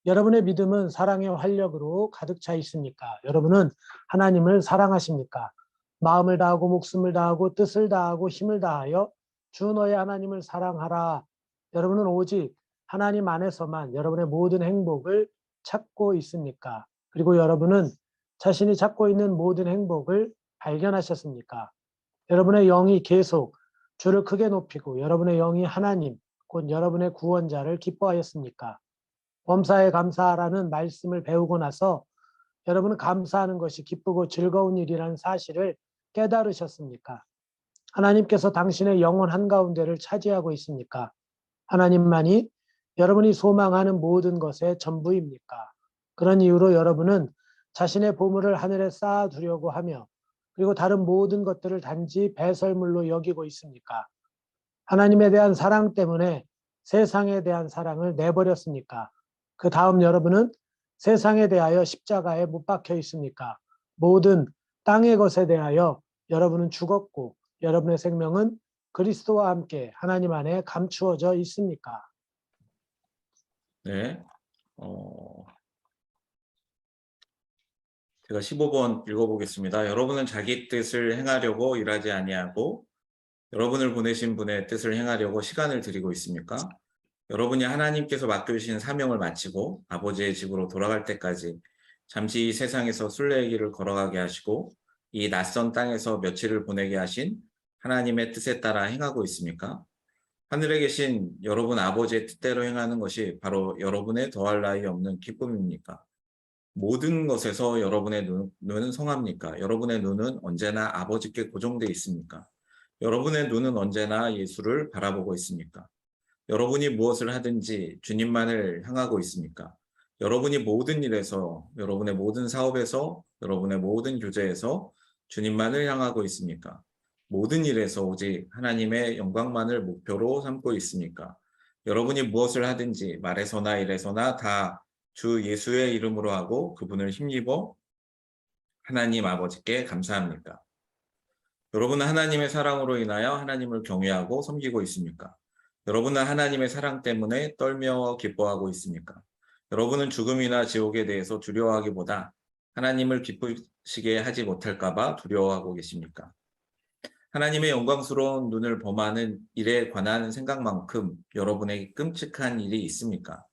여러분의 믿음은 사랑의 활력으로 가득 차 있습니까? 여러분은 하나님을 사랑하십니까? 마음을 다하고 목숨을 다하고 뜻을 다하고 힘을 다하여 주 너의 하나님을 사랑하라. 여러분은 오직 하나님 안에서만 여러분의 모든 행복을 찾고 있습니까? 그리고 여러분은 자신이 찾고 있는 모든 행복을 발견하셨습니까? 여러분의 영이 계속 주를 크게 높이고 여러분의 영이 하나님, 곧 여러분의 구원자를 기뻐하였습니까? 범사에 감사하라는 말씀을 배우고 나서 여러분은 감사하는 것이 기쁘고 즐거운 일이라는 사실을 깨달으셨습니까? 하나님께서 당신의 영혼 한가운데를 차지하고 있습니까? 하나님만이 여러분이 소망하는 모든 것의 전부입니까? 그런 이유로 여러분은 자신의 보물을 하늘에 쌓아두려고 하며 그리고 다른 모든 것들을 단지 배설물로 여기고 있습니까? 하나님에 대한 사랑 때문에 세상에 대한 사랑을 내버렸습니까? 그 다음 여러분은 세상에 대하여 십자가에 못 박혀 있습니까? 모든 땅의 것에 대하여 여러분은 죽었고 여러분의 생명은 그리스도와 함께 하나님 안에 감추어져 있습니까? 네. 제가 15번 읽어보겠습니다. 여러분은 자기 뜻을 행하려고 일하지 아니하고 여러분을 보내신 분의 뜻을 행하려고 시간을 들이고 있습니까? 여러분이 하나님께서 맡겨주신 사명을 마치고 아버지의 집으로 돌아갈 때까지 잠시 이 세상에서 순례의 길을 걸어가게 하시고 이 낯선 땅에서 며칠을 보내게 하신 하나님의 뜻에 따라 행하고 있습니까? 하늘에 계신 여러분 아버지의 뜻대로 행하는 것이 바로 여러분의 더할 나위 없는 기쁨입니까? 모든 것에서 여러분의 눈은 성합니까? 여러분의 눈은 언제나 아버지께 고정되어 있습니까? 여러분의 눈은 언제나 예수를 바라보고 있습니까? 여러분이 무엇을 하든지 주님만을 향하고 있습니까? 여러분이 모든 일에서, 여러분의 모든 사업에서, 여러분의 모든 교제에서 주님만을 향하고 있습니까? 모든 일에서 오직 하나님의 영광만을 목표로 삼고 있습니까? 여러분이 무엇을 하든지 말에서나 일에서나 다 주 예수의 이름으로 하고 그분을 힘입어 하나님 아버지께 감사합니까? 여러분은 하나님의 사랑으로 인하여 하나님을 경외하고 섬기고 있습니까? 여러분은 하나님의 사랑 때문에 떨며 기뻐하고 있습니까? 여러분은 죽음이나 지옥에 대해서 두려워하기보다 하나님을 기쁘시게 하지 못할까 봐 두려워하고 계십니까? 하나님의 영광스러운 눈을 범하는 일에 관한 생각만큼 여러분에게 끔찍한 일이 있습니까?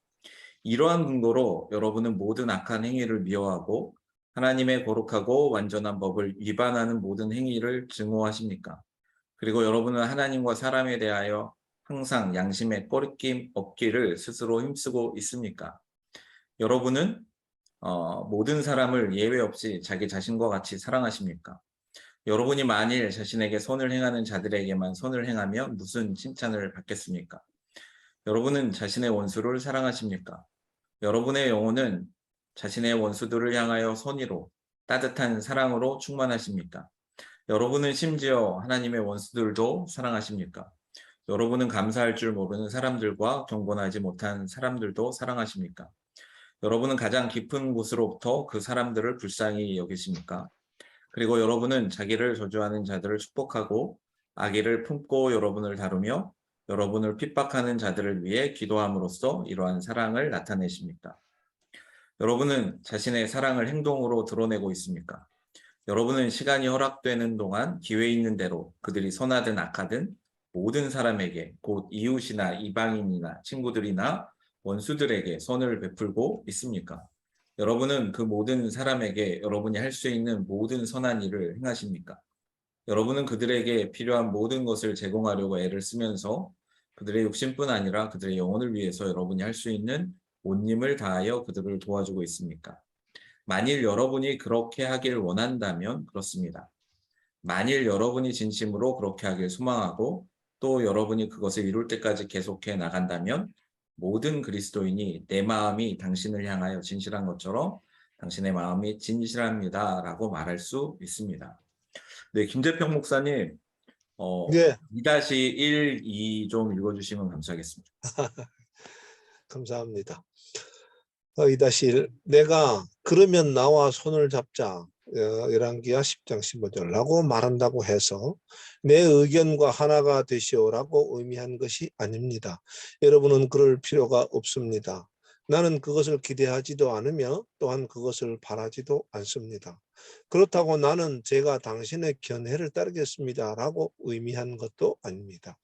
이러한 근거로 여러분은 모든 악한 행위를 미워하고 하나님의 거룩하고 완전한 법을 위반하는 모든 행위를 증오하십니까? 그리고 여러분은 하나님과 사람에 대하여 항상 양심에 꺼리낌 없기를 스스로 힘쓰고 있습니까? 여러분은 모든 사람을 예외 없이 자기 자신과 같이 사랑하십니까? 여러분이 만일 자신에게 선을 행하는 자들에게만 선을 행하면 무슨 칭찬을 받겠습니까? 여러분은 자신의 원수를 사랑하십니까? 여러분의 영혼은 자신의 원수들을 향하여 선의로 따뜻한 사랑으로 충만하십니까? 여러분은 심지어 하나님의 원수들도 사랑하십니까? 여러분은 감사할 줄 모르는 사람들과 경건하지 못한 사람들도 사랑하십니까? 여러분은 가장 깊은 곳으로부터 그 사람들을 불쌍히 여기십니까? 그리고 여러분은 자기를 저주하는 자들을 축복하고 악의를 품고 여러분을 다루며 여러분을 핍박하는 자들을 위해 기도함으로써 이러한 사랑을 나타내십니까? 여러분은 자신의 사랑을 행동으로 드러내고 있습니까? 여러분은 시간이 허락되는 동안 기회 있는 대로 그들이 선하든 악하든 모든 사람에게 곧 이웃이나 이방인이나 친구들이나 원수들에게 선을 베풀고 있습니까? 여러분은 그 모든 사람에게 여러분이 할 수 있는 모든 선한 일을 행하십니까? 여러분은 그들에게 필요한 모든 것을 제공하려고 애를 쓰면서 그들의 욕심뿐 아니라 그들의 영혼을 위해서 여러분이 할 수 있는 온 힘을 다하여 그들을 도와주고 있습니까? 만일 여러분이 그렇게 하길 원한다면 그렇습니다. 만일 여러분이 진심으로 그렇게 하길 소망하고 또 여러분이 그것을 이룰 때까지 계속해 나간다면 모든 그리스도인이 내 마음이 당신을 향하여 진실한 것처럼 당신의 마음이 진실합니다 라고 말할 수 있습니다. 네, 김재평 목사님 네, 2-1, 2 좀 읽어주시면 감사하겠습니다. 감사합니다. 2-1 내가 그러면 나와 손을 잡자 열왕기하 10장 15절라고 말한다고 해서 내 의견과 하나가 되시오라고 의미한 것이 아닙니다. 여러분은 그럴 필요가 없습니다. 나는 그것을 기대하지도 않으며 또한 그것을 바라지도 않습니다. 그렇다고 나는 제가 당신의 견해를 따르겠습니다 라고 의미한 것도 아닙니다.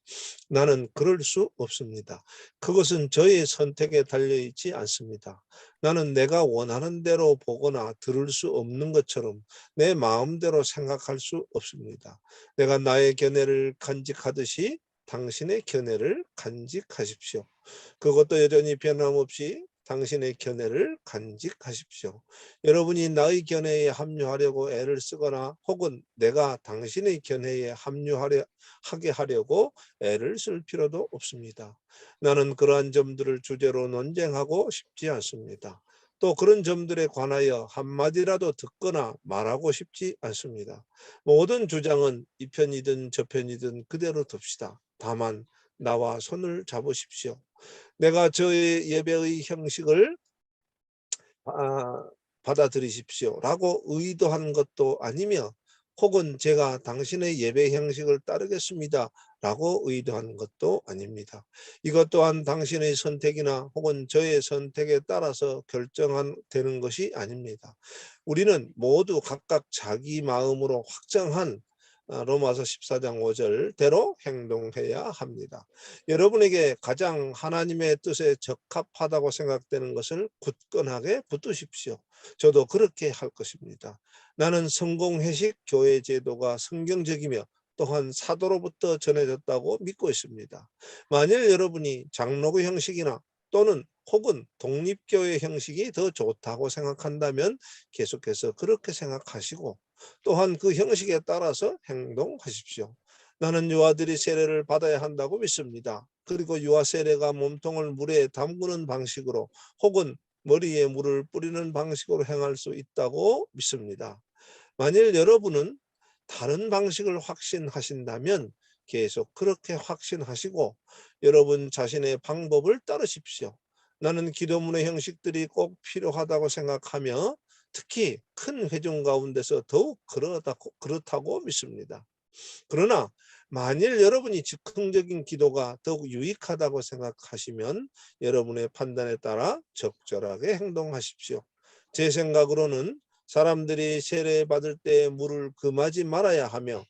나는 그럴 수 없습니다. 그것은 저의 선택에 달려있지 않습니다. 나는 내가 원하는 대로 보거나 들을 수 없는 것처럼 내 마음대로 생각할 수 없습니다. 내가 나의 견해를 간직하듯이 당신의 견해를 간직하십시오. 그것도 여전히 변함없이 당신의 견해를 간직하십시오. 여러분이 나의 견해에 합류하려고 애를 쓰거나 혹은 내가 당신의 견해에 합류하게 하려고 애를 쓸 필요도 없습니다. 나는 그러한 점들을 주제로 논쟁하고 싶지 않습니다. 또 그런 점들에 관하여 한마디라도 듣거나 말하고 싶지 않습니다. 모든 주장은 이 편이든 저 편이든 그대로 둡시다. 다만 나와 손을 잡으십시오. 내가 저의 예배의 형식을 받아들이십시오 라고 의도한 것도 아니며 혹은 제가 당신의 예배 형식을 따르겠습니다 라고 의도하는 것도 아닙니다. 이것 또한 당신의 선택이나 혹은 저의 선택에 따라서 결정되는 것이 아닙니다. 우리는 모두 각각 자기 마음으로 확정한 로마서 14장 5절대로 행동해야 합니다. 여러분에게 가장 하나님의 뜻에 적합하다고 생각되는 것을 굳건하게 붙드십시오. 저도 그렇게 할 것입니다. 나는 성공회식 교회 제도가 성경적이며 또한 사도로부터 전해졌다고 믿고 있습니다. 만일 여러분이 장로교 형식이나 또는 혹은 독립교회 형식이 더 좋다고 생각한다면 계속해서 그렇게 생각하시고 또한 그 형식에 따라서 행동하십시오. 나는 유아들이 세례를 받아야 한다고 믿습니다. 그리고 유아 세례가 몸통을 물에 담그는 방식으로 혹은 머리에 물을 뿌리는 방식으로 행할 수 있다고 믿습니다. 만일 여러분은 다른 방식을 확신하신다면 계속 그렇게 확신하시고 여러분 자신의 방법을 따르십시오. 나는 기도문의 형식들이 꼭 필요하다고 생각하며 특히 큰 회중 가운데서 더욱 그렇다고 믿습니다. 그러나 만일 여러분이 즉흥적인 기도가 더욱 유익하다고 생각하시면 여러분의 판단에 따라 적절하게 행동하십시오. 제 생각으로는 사람들이 세례 받을 때 물을 금하지 말아야 하며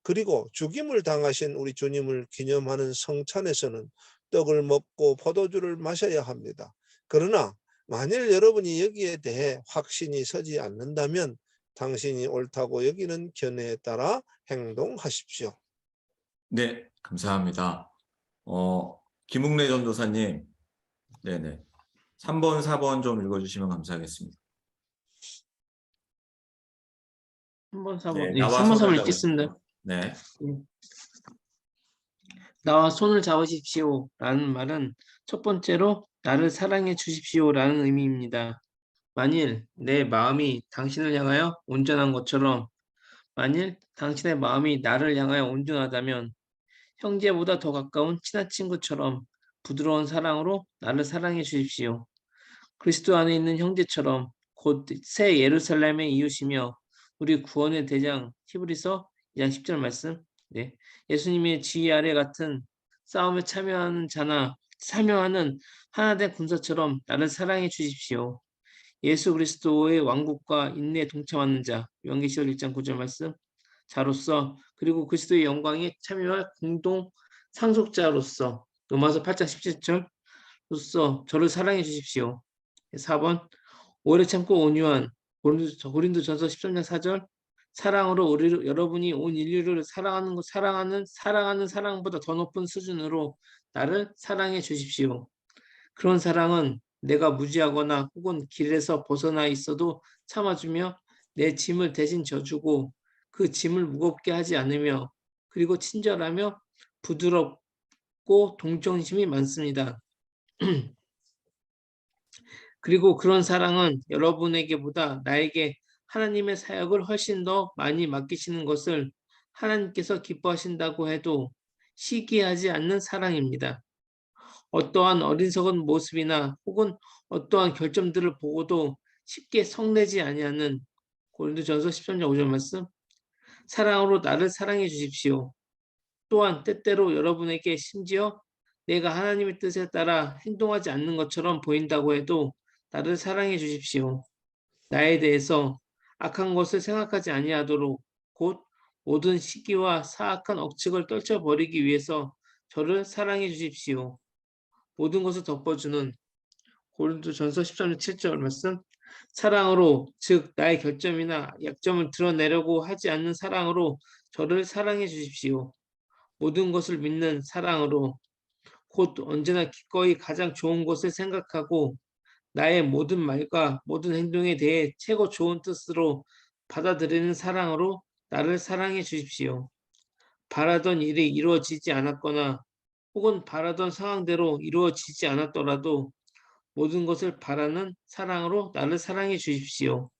그리고 죽임을 당하신 우리 주님을 기념하는 성찬에서는 떡을 먹고 포도주를 마셔야 합니다. 그러나 만일 여러분이 여기에 대해 확신이 서지 않는다면 당신이 옳다고 여기는 견해에 따라 행동하십시오. 네, 감사합니다. 김웅래 전도사님, 네네. 3번, 4번 좀 읽어주시면 감사하겠습니다. 3번, 4번. 네, 네, 나와 3번, 4번 손을 읽겠습니다. 잡으십시오. 네, 나와 손을 잡으십시오 라는 말은 첫 번째로 나를 사랑해 주십시오 라는 의미입니다. 만일 내 마음이 당신을 향하여 온전한 것처럼 만일 당신의 마음이 나를 향하여 온전하다면 형제보다 더 가까운 친한 친구처럼 부드러운 사랑으로 나를 사랑해 주십시오. 그리스도 안에 있는 형제처럼 곧 새 예루살렘의 이웃이며 우리 구원의 대장 히브리서 2장 10절 말씀. 네. 예수님의 지휘 아래 같은 싸움에 참여하는 하나된 군사처럼 나를 사랑해 주십시오. 예수 그리스도의 왕국과 인내에 동참하는 자. 요한계시록 1장 9절 말씀. 자로서 그리고 그리스도의 영광에 참여할 공동 상속자로서 로마서 8장 17절로서 저를 사랑해 주십시오. 4번 오래 참고 온유한 고린도전서 13장 4절 사랑으로 여러분이 온 인류를 사랑하는 사랑보다 더 높은 수준으로 나를 사랑해 주십시오. 그런 사랑은 내가 무지하거나 혹은 길에서 벗어나 있어도 참아주며 내 짐을 대신 져주고 그 짐을 무겁게 하지 않으며 그리고 친절하며 부드럽고 동정심이 많습니다. 그리고 그런 사랑은 여러분에게보다 나에게 하나님의 사역을 훨씬 더 많이 맡기시는 것을 하나님께서 기뻐하신다고 해도 시기하지 않는 사랑입니다. 어떠한 어리석은 모습이나 혹은 어떠한 결점들을 보고도 쉽게 성내지 아니하는 고린도전서 13장 5절 말씀. 사랑으로 나를 사랑해 주십시오. 또한 때때로 여러분에게 심지어 내가 하나님의 뜻에 따라 행동하지 않는 것처럼 보인다고 해도 나를 사랑해 주십시오. 나에 대해서 악한 것을 생각하지 아니하도록 곧 모든 시기와 사악한 억측을 떨쳐버리기 위해서 저를 사랑해 주십시오. 모든 것을 덮어주는 고린도전서 13장 7절 말씀. 사랑으로 즉 나의 결점이나 약점을 드러내려고 하지 않는 사랑으로 저를 사랑해 주십시오. 모든 것을 믿는 사랑으로 곧 언제나 기꺼이 가장 좋은 것을 생각하고 나의 모든 말과 모든 행동에 대해 최고 좋은 뜻으로 받아들이는 사랑으로 나를 사랑해 주십시오. 바라던 일이 이루어지지 않았거나 혹은 바라던 상황대로 이루어지지 않았더라도 모든 것을 바라는 사랑으로 나를 사랑해 주십시오.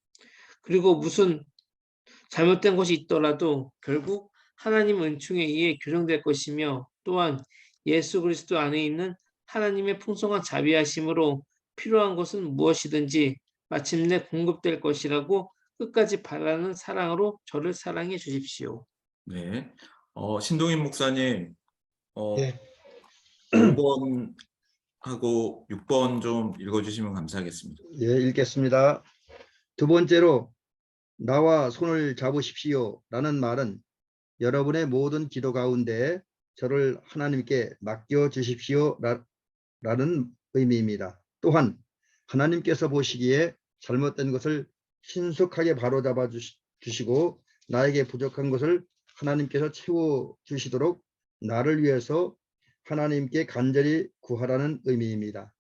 그리고 무슨 잘못된 것이 있더라도 결국 하나님 은총에 의해 교정될 것이며 또한 예수 그리스도 안에 있는 하나님의 풍성한 자비하심으로 필요한 것은 무엇이든지 마침내 공급될 것이라고 끝까지 바라는 사랑으로 저를 사랑해 주십시오. 네. 신동인 목사님, 예. 5번하고 6번 좀 읽어주시면 감사하겠습니다. 예, 읽겠습니다. 두 번째로 나와 손을 잡으십시오 라는 말은 여러분의 모든 기도 가운데 저를 하나님께 맡겨 주십시오 라는 의미입니다. 또한 하나님께서 보시기에 잘못된 것을 신속하게 바로잡아 주시고 나에게 부족한 것을 하나님께서 채워 주시도록 나를 위해서 하나님께 간절히 구하라는 의미입니다.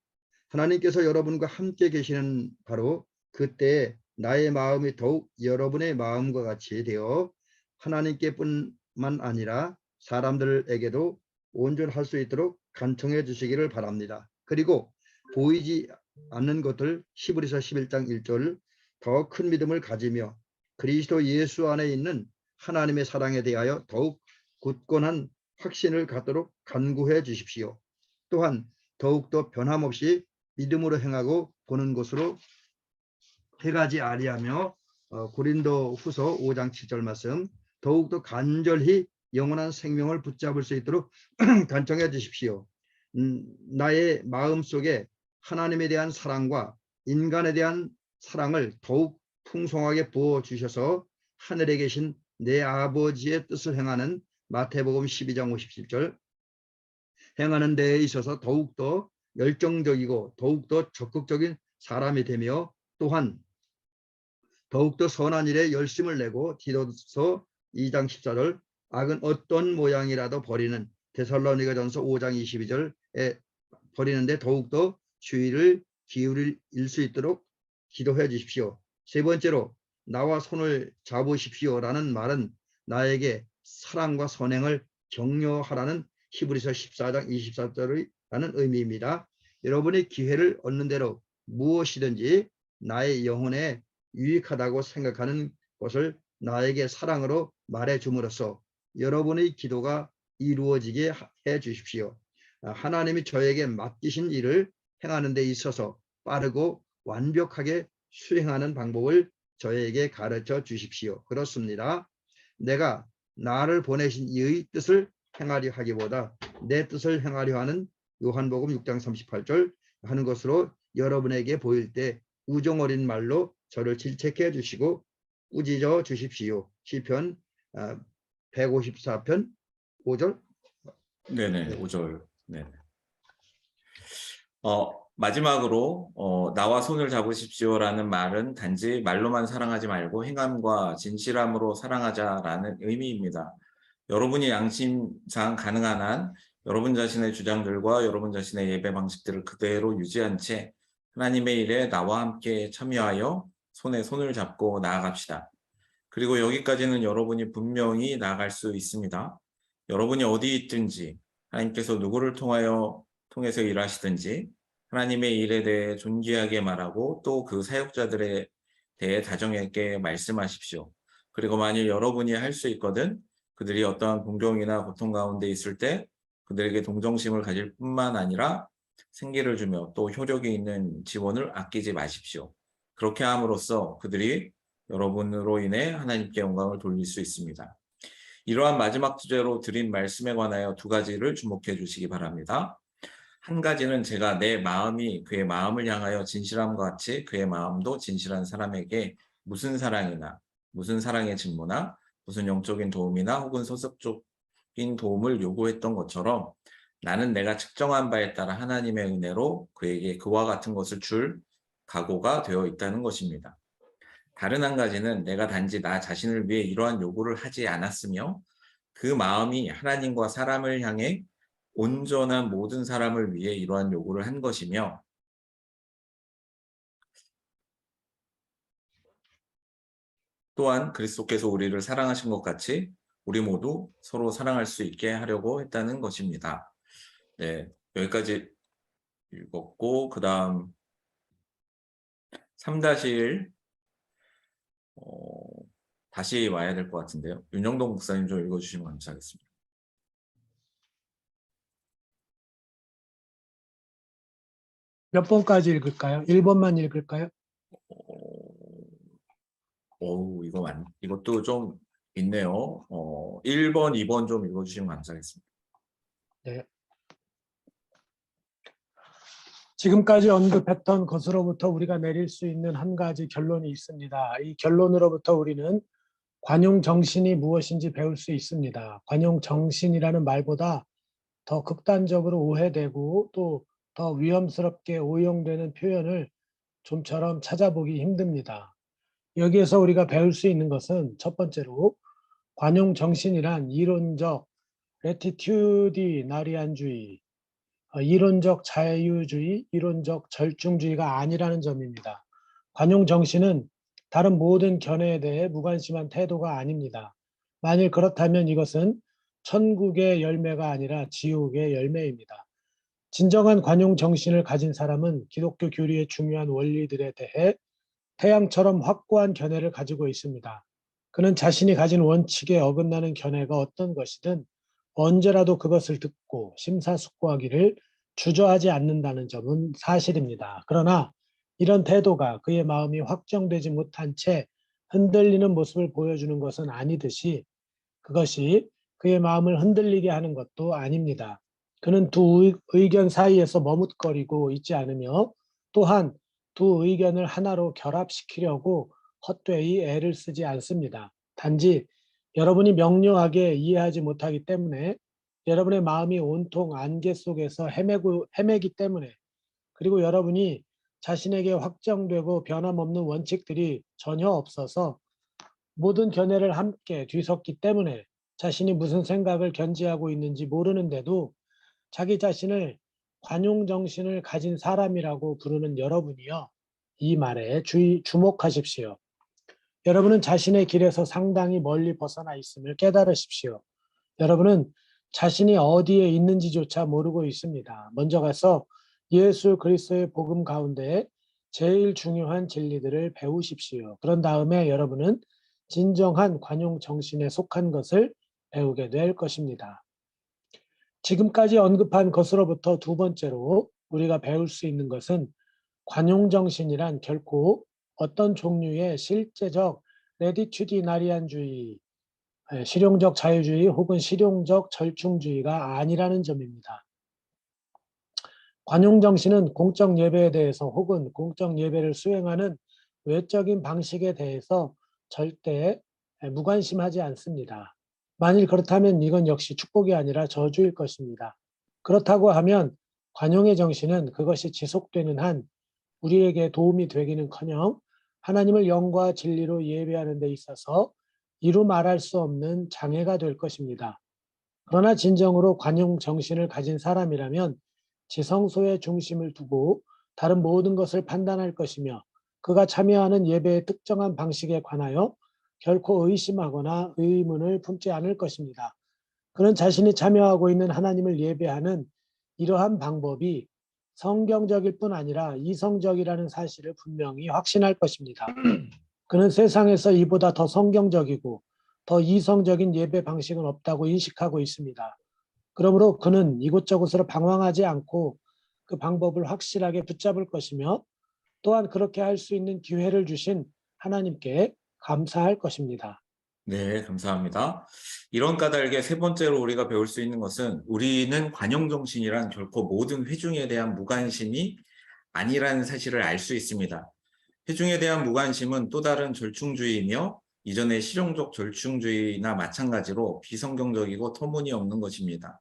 하나님께서 여러분과 함께 계시는 바로 그때 나의 마음이 더욱 여러분의 마음과 같이 되어 하나님께뿐만 아니라 사람들에게도 온전할 수 있도록 간청해 주시기를 바랍니다. 그리고 보이지 않는 것들 히브리서 11장 1절 더 큰 믿음을 가지며 그리스도 예수 안에 있는 하나님의 사랑에 대하여 더욱 굳건한 확신을 갖도록 간구해 주십시오. 또한 더욱더 변함없이 믿음으로 행하고 보는 것으로 해가지 아니하며 고린도 후서 5장 7절 말씀 더욱더 간절히 영원한 생명을 붙잡을 수 있도록 간청해 주십시오. 나의 마음속에 하나님에 대한 사랑과 인간에 대한 사랑을 더욱 풍성하게 부어주셔서 하늘에 계신 내 아버지의 뜻을 행하는 마태복음 12장 57절 행하는 데에 있어서 더욱더 열정적이고 더욱더 적극적인 사람이 되며 또한 더욱더 선한 일에 열심을 내고 디도서 2장 14절 악은 어떤 모양이라도 버리는 데살로니가전서 5장 22절에 버리는데 더욱더 주의를 기울일 수 있도록 기도해 주십시오. 세 번째로 나와 손을 잡으십시오 라는 말은 나에게 사랑과 선행을 격려하라는 히브리서 14장 24절이라는 의미입니다. 여러분이 기회를 얻는 대로 무엇이든지 나의 영혼에 유익하다고 생각하는 것을 나에게 사랑으로 말해 줌으로써 여러분의 기도가 이루어지게 해 주십시오. 하나님이 저에게 맡기신 일을 행하는 데 있어서 빠르고 완벽하게 수행하는 방법을 저에게 가르쳐 주십시오. 그렇습니다. 내가 나를 보내신 이의 뜻을 행하려 하기보다 내 뜻을 행하려 하는 요한복음 6장 38절 하는 것으로 여러분에게 보일 때 우정 어린 말로 저를 질책해 주시고 꾸짖어 주십시오. 시편 154편 5절. 네네, 5절. 네. 마지막으로 나와 손을 잡으십시오라는 말은 단지 말로만 사랑하지 말고 행함과 진실함으로 사랑하자라는 의미입니다. 여러분이 양심상 가능한 한 여러분 자신의 주장들과 여러분 자신의 예배 방식들을 그대로 유지한 채 하나님의 일에 나와 함께 참여하여 손에 손을 잡고 나아갑시다. 그리고 여기까지는 여러분이 분명히 나아갈 수 있습니다. 여러분이 어디 있든지 하나님께서 누구를 통해서 일하시든지 하나님의 일에 대해 존귀하게 말하고 또 그 사역자들에 대해 다정하게 말씀하십시오. 그리고 만일 여러분이 할 수 있거든 그들이 어떠한 공경이나 고통 가운데 있을 때 그들에게 동정심을 가질 뿐만 아니라 생기를 주며 또 효력이 있는 지원을 아끼지 마십시오. 그렇게 함으로써 그들이 여러분으로 인해 하나님께 영광을 돌릴 수 있습니다. 이러한 마지막 주제로 드린 말씀에 관하여 두 가지를 주목해 주시기 바랍니다. 한 가지는 제가 내 마음이 그의 마음을 향하여 진실함과 같이 그의 마음도 진실한 사람에게 무슨 사랑이나 무슨 사랑의 직무나 무슨 영적인 도움이나 혹은 소속적인 도움을 요구했던 것처럼 나는 내가 측정한 바에 따라 하나님의 은혜로 그에게 그와 같은 것을 줄 각오가 되어 있다는 것입니다. 다른 한 가지는 내가 단지 나 자신을 위해 이러한 요구를 하지 않았으며 그 마음이 하나님과 사람을 향해 온전한 모든 사람을 위해 이러한 요구를 한 것이며 또한 그리스도께서 우리를 사랑하신 것 같이 우리 모두 서로 사랑할 수 있게 하려고 했다는 것입니다. 네, 여기까지 읽었고 그 다음 3-1 다시 와야 될 것 같은데요. 윤영동 목사님 좀 읽어주시면 감사하겠습니다. 몇 번까지 읽을까요? 1번만 읽을까요? 이것도 좀 있네요. 1번, 2번 좀 읽어주시면 감사하겠습니다. 네. 지금까지 언급했던 것으로부터 우리가 내릴 수 있는 한 가지 결론이 있습니다. 이 결론으로부터 우리는 관용 정신이 무엇인지 배울 수 있습니다. 관용 정신이라는 말보다 더 극단적으로 오해되고 또 더 위험스럽게 오용되는 표현을 좀처럼 찾아보기 힘듭니다. 여기에서 우리가 배울 수 있는 것은 첫 번째로 관용 정신이란 이론적 레티튜디나리안주의, 이론적 자유주의, 이론적 절중주의가 아니라는 점입니다. 관용 정신은 다른 모든 견해에 대해 무관심한 태도가 아닙니다. 만일 그렇다면 이것은 천국의 열매가 아니라 지옥의 열매입니다. 진정한 관용 정신을 가진 사람은 기독교 교리의 중요한 원리들에 대해 태양처럼 확고한 견해를 가지고 있습니다. 그는 자신이 가진 원칙에 어긋나는 견해가 어떤 것이든 언제라도 그것을 듣고 심사숙고하기를 주저하지 않는다는 점은 사실입니다. 그러나 이런 태도가 그의 마음이 확정되지 못한 채 흔들리는 모습을 보여주는 것은 아니듯이 그것이 그의 마음을 흔들리게 하는 것도 아닙니다. 그는 두 의견 사이에서 머뭇거리고 있지 않으며 또한 두 의견을 하나로 결합시키려고 헛되이 애를 쓰지 않습니다. 단지 여러분이 명료하게 이해하지 못하기 때문에 여러분의 마음이 온통 안개 속에서 헤매기 때문에 그리고 여러분이 자신에게 확정되고 변함없는 원칙들이 전혀 없어서 모든 견해를 함께 뒤섞기 때문에 자신이 무슨 생각을 견지하고 있는지 모르는데도 자기 자신을 관용 정신을 가진 사람이라고 부르는 여러분이요. 이 말에 주목하십시오. 여러분은 자신의 길에서 상당히 멀리 벗어나 있음을 깨달으십시오. 여러분은 자신이 어디에 있는지조차 모르고 있습니다. 먼저 가서 예수 그리스도의 복음 가운데 제일 중요한 진리들을 배우십시오. 그런 다음에 여러분은 진정한 관용 정신에 속한 것을 배우게 될 것입니다. 지금까지 언급한 것으로부터 두 번째로 우리가 배울 수 있는 것은 관용 정신이란 결코 어떤 종류의 실제적 레디튜디나리안주의, 실용적 자유주의 혹은 실용적 절충주의가 아니라는 점입니다. 관용 정신은 공적 예배에 대해서 혹은 공적 예배를 수행하는 외적인 방식에 대해서 절대 무관심하지 않습니다. 만일 그렇다면 이건 역시 축복이 아니라 저주일 것입니다. 그렇다고 하면 관용의 정신은 그것이 지속되는 한 우리에게 도움이 되기는커녕 하나님을 영과 진리로 예배하는 데 있어서 이루 말할 수 없는 장애가 될 것입니다. 그러나 진정으로 관용 정신을 가진 사람이라면 지성소의 중심을 두고 다른 모든 것을 판단할 것이며 그가 참여하는 예배의 특정한 방식에 관하여 결코 의심하거나 의문을 품지 않을 것입니다. 그는 자신이 참여하고 있는 하나님을 예배하는 이러한 방법이 성경적일 뿐 아니라 이성적이라는 사실을 분명히 확신할 것입니다. 그는 세상에서 이보다 더 성경적이고 더 이성적인 예배 방식은 없다고 인식하고 있습니다. 그러므로 그는 이곳저곳으로 방황하지 않고 그 방법을 확실하게 붙잡을 것이며 또한 그렇게 할 수 있는 기회를 주신 하나님께 감사할 것입니다. 네, 감사합니다. 이런 까닭에 세 번째로 우리가 배울 수 있는 것은 우리는 관용정신이란 결코 모든 회중에 대한 무관심이 아니라는 사실을 알 수 있습니다. 회중에 대한 무관심은 또 다른 절충주의이며 이전의 실용적 절충주의나 마찬가지로 비성경적이고 터무니없는 것입니다.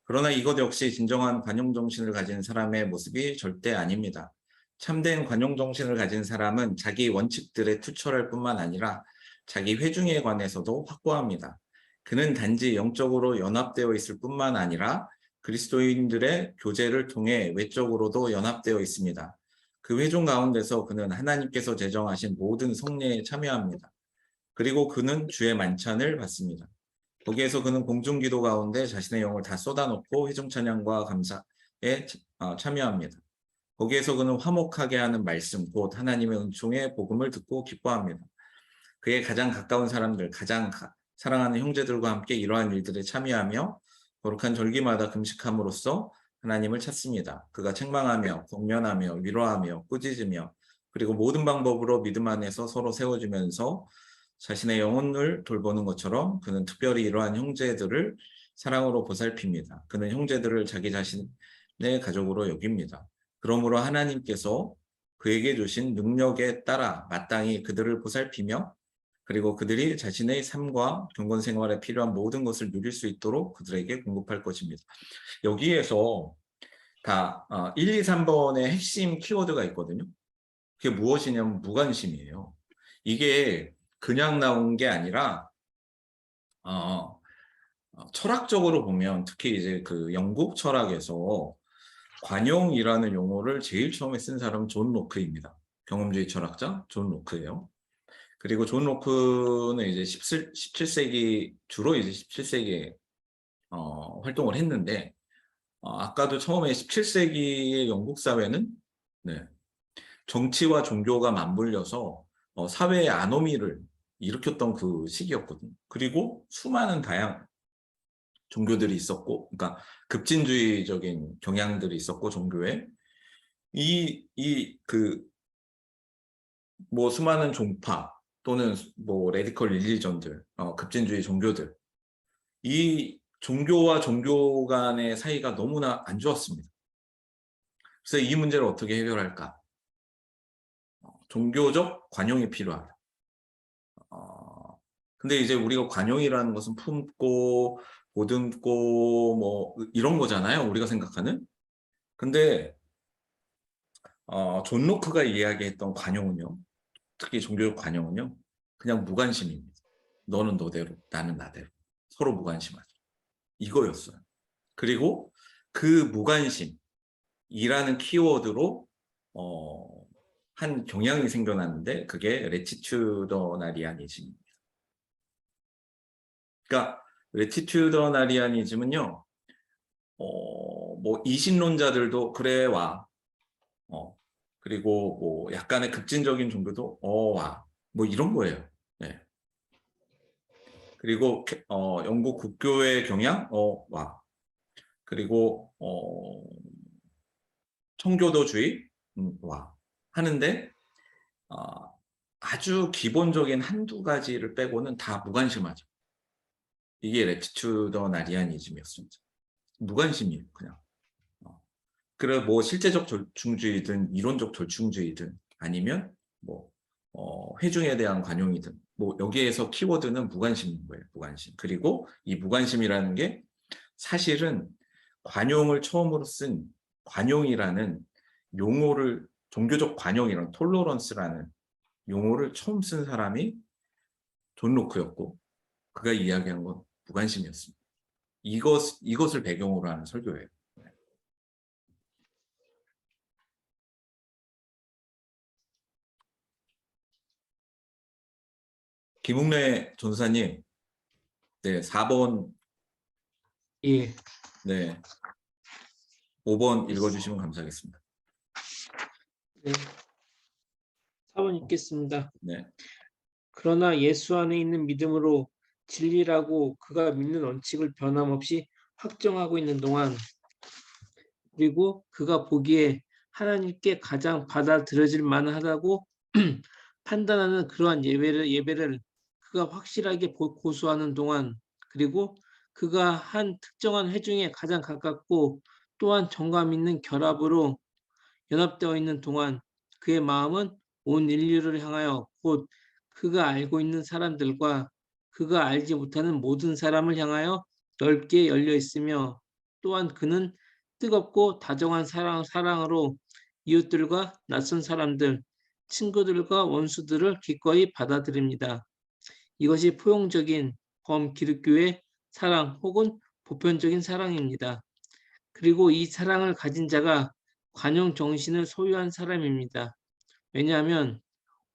그러나 이것 역시 진정한 관용정신을 가진 사람의 모습이 절대 아닙니다. 참된 관용정신을 가진 사람은 자기 원칙들에 투철할 뿐만 아니라 자기 회중에 관해서도 확고합니다. 그는 단지 영적으로 연합되어 있을 뿐만 아니라 그리스도인들의 교제를 통해 외적으로도 연합되어 있습니다. 그 회중 가운데서 그는 하나님께서 제정하신 모든 성례에 참여합니다. 그리고 그는 주의 만찬을 받습니다. 거기에서 그는 공중기도 가운데 자신의 영을 다 쏟아놓고 회중 찬양과 감사에 참여합니다. 거기에서 그는 화목하게 하는 말씀, 곧 하나님의 은총의 복음을 듣고 기뻐합니다. 그의 가장 가까운 사람들, 가장 사랑하는 형제들과 함께 이러한 일들에 참여하며 거룩한 절기마다 금식함으로써 하나님을 찾습니다. 그가 책망하며 권면하며 위로하며 꾸짖으며 그리고 모든 방법으로 믿음 안에서 서로 세워주면서 자신의 영혼을 돌보는 것처럼 그는 특별히 이러한 형제들을 사랑으로 보살핍니다. 그는 형제들을 자기 자신의 가족으로 여깁니다. 그러므로 하나님께서 그에게 주신 능력에 따라 마땅히 그들을 보살피며 그리고 그들이 자신의 삶과 경건 생활에 필요한 모든 것을 누릴 수 있도록 그들에게 공급할 것입니다. 여기에서 다 1, 2, 3번의 핵심 키워드가 있거든요. 그게 무엇이냐면 무관심이에요. 이게 그냥 나온 게 아니라 철학적으로 보면 특히 이제 그 영국 철학에서 관용이라는 용어를 제일 처음에 쓴 사람은 존 로크입니다. 경험주의 철학자 존 로크예요. 그리고 존 로크는 이제 17세기 주로 이제 17세기에 활동을 했는데 아까도 처음에 17세기의 영국 사회는 정치와 종교가 맞물려서 사회의 아노미를 일으켰던 그 시기였거든요. 그리고 수많은 다양한 종교들이 있었고, 그러니까 급진주의적인 경향들이 있었고 종교에 뭐 수많은 종파 또는 뭐 레디컬 릴리전들, 급진주의 종교들, 이 종교와 종교 간의 사이가 너무나 안 좋았습니다. 그래서 이 문제를 어떻게 해결할까? 종교적 관용이 필요하다. 근데 이제 우리가 관용이라는 것은 품고 보듬고 뭐 이런 거잖아요. 우리가 생각하는. 근데 존 로크가 이야기했던 관용은요. 특히 종교적 관용은요. 그냥 무관심입니다. 너는 너대로, 나는 나대로. 서로 무관심하죠. 이거였어요. 그리고 그 무관심이라는 키워드로 한 경향이 생겨났는데 그게 레티튜더나리아니즘입니다. 그러니까 레티튜더나리아니즘은요. 뭐 이신론자들도 그래 와. 그리고 뭐 약간의 급진적인 종교도 와. 뭐 이런 거예요. 네. 그리고 영국 국교의 경향 와. 그리고 청교도주의 와. 하는데 아주 기본적인 한두 가지를 빼고는 다 무관심하죠. 이게 레티튜더나리아니즘이었습니다. 무관심이에요, 그냥. 그래 뭐 실제적 절충주의든 이론적 절충주의든 아니면 뭐 회중에 대한 관용이든 뭐 여기에서 키워드는 무관심인 거예요. 무관심. 그리고 이 무관심이라는 게 사실은 관용을 처음으로 쓴 관용이라는 용어를 종교적 관용이라는 톨러런스라는 용어를 처음 쓴 사람이 존 로크였고 그가 이야기한 건 무관심이었습니다. 이것을 배경으로 하는 설교예요. 김웅래 전사님, 네, 4번, 예. 네, 5번 읽어주시면 감사하겠습니다. 네. 4번 읽겠습니다. 네, 그러나 예수 안에 있는 믿음으로 진리라고 그가 믿는 원칙을 변함없이 확정하고 있는 동안 그리고 그가 보기에 하나님께 가장 받아들여질 만하다고 판단하는 그러한 예배를 그가 확실하게 고수하는 동안 그리고 그가 한 특정한 회중에 가장 가깝고 또한 정감 있는 결합으로 연합되어 있는 동안 그의 마음은 온 인류를 향하여 곧 그가 알고 있는 사람들과 그가 알지 못하는 모든 사람을 향하여 넓게 열려 있으며 또한 그는 뜨겁고 다정한 사랑으로 이웃들과 낯선 사람들, 친구들과 원수들을 기꺼이 받아들입니다. 이것이 포용적인 범기독교의 사랑 혹은 보편적인 사랑입니다. 그리고 이 사랑을 가진 자가 관용 정신을 소유한 사람입니다. 왜냐하면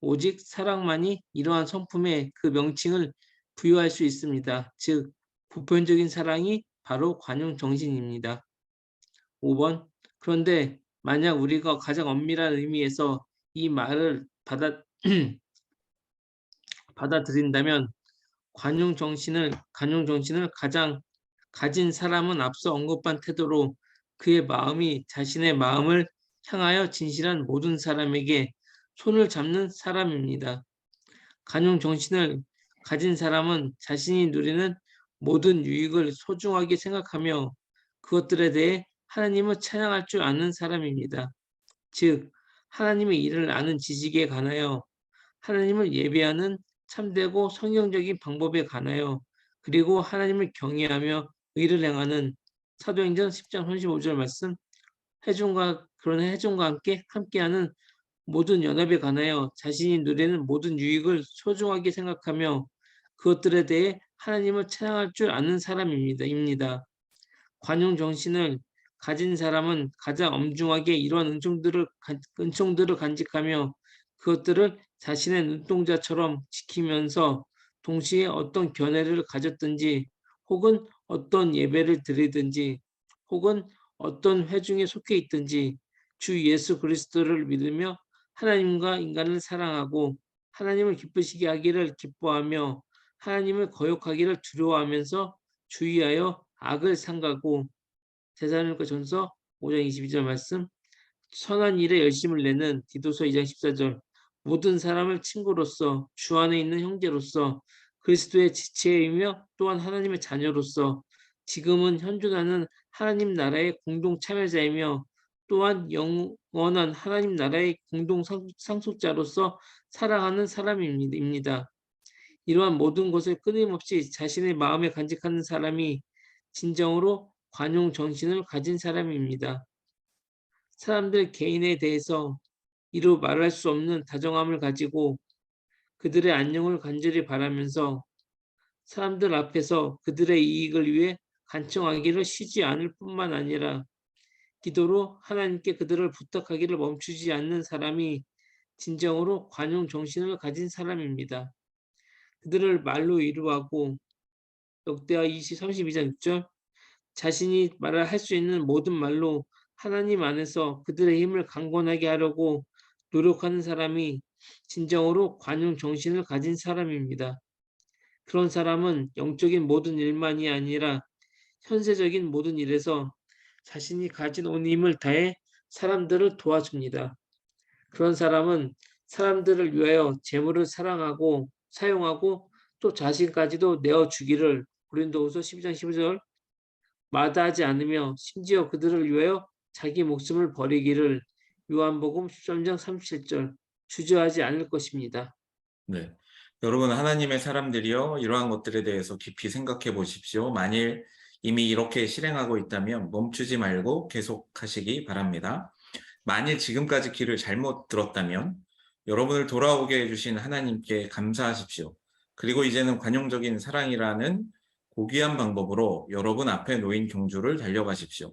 오직 사랑만이 이러한 성품에 그 명칭을 부여할 수 있습니다. 즉, 보편적인 사랑이 바로 관용 정신입니다. 5번. 그런데 만약 우리가 가장 엄밀한 의미에서 이 말을 받아들인다면 관용 정신을 가장 가진 사람은 앞서 언급한 태도로 그의 마음이 자신의 마음을 향하여 진실한 모든 사람에게 손을 잡는 사람입니다. 관용 정신을 가진 사람은 자신이 누리는 모든 유익을 소중하게 생각하며 그것들에 대해 하나님을 찬양할 줄 아는 사람입니다. 즉, 하나님의 일을 아는 지식에 관하여 하나님을 예배하는 참되고 성경적인 방법에 관하여 그리고 하나님을 경외하며 의를 행하는 사도행전 10장 35절 말씀 그런 회중과 함께하는 모든 연합에 관하여 자신이 누리는 모든 유익을 소중하게 생각하며 그것들에 대해 하나님을 찬양할 줄 아는 사람입니다. 관용 정신을 가진 사람은 가장 엄중하게 이러한 은총들을 간직하며 그것들을 자신의 눈동자처럼 지키면서 동시에 어떤 견해를 가졌든지 혹은 어떤 예배를 드리든지 혹은 어떤 회중에 속해 있든지 주 예수 그리스도를 믿으며 하나님과 인간을 사랑하고 하나님을 기쁘시게 하기를 기뻐하며 하나님을 거역하기를 두려워하면서 주의하여 악을 삼가고 데살로니가 전서 5장 22절 말씀 선한 일에 열심을 내는 디도서 2장 14절 모든 사람을 친구로서 주 안에 있는 형제로서 그리스도의 지체이며 또한 하나님의 자녀로서 지금은 현존하는 하나님 나라의 공동 참여자이며 또한 영원한 하나님 나라의 공동 상속자로서 살아가는 사람입니다. 이러한 모든 것을 끊임없이 자신의 마음에 간직하는 사람이 진정으로 관용 정신을 가진 사람입니다. 사람들 개인에 대해서 이루 말할 수 없는 다정함을 가지고 그들의 안녕을 간절히 바라면서 사람들 앞에서 그들의 이익을 위해 간청하기를 쉬지 않을 뿐만 아니라 기도로 하나님께 그들을 부탁하기를 멈추지 않는 사람이 진정으로 관용 정신을 가진 사람입니다. 그들을 말로 위로하고 역대하 32장 6절 자신이 말을 할 수 있는 모든 말로 하나님 안에서 그들의 힘을 강건하게 하려고 노력하는 사람이 진정으로 관용 정신을 가진 사람입니다. 그런 사람은 영적인 모든 일만이 아니라 현세적인 모든 일에서 자신이 가진 온 힘을 다해 사람들을 도와줍니다. 그런 사람은 사람들을 위하여 재물을 사랑하고 사용하고 또 자신까지도 내어주기를 고린도후서 12장 15절 마다하지 않으며 심지어 그들을 위하여 자기 목숨을 버리기를 요한복음 13장 37절 주저하지 않을 것입니다. 네. 여러분 하나님의 사람들이여 이러한 것들에 대해서 깊이 생각해 보십시오. 만일 이미 이렇게 실행하고 있다면 멈추지 말고 계속하시기 바랍니다. 만일 지금까지 길을 잘못 들었다면 여러분을 돌아오게 해주신 하나님께 감사하십시오. 그리고 이제는 관용적인 사랑이라는 고귀한 방법으로 여러분 앞에 놓인 경주를 달려가십시오.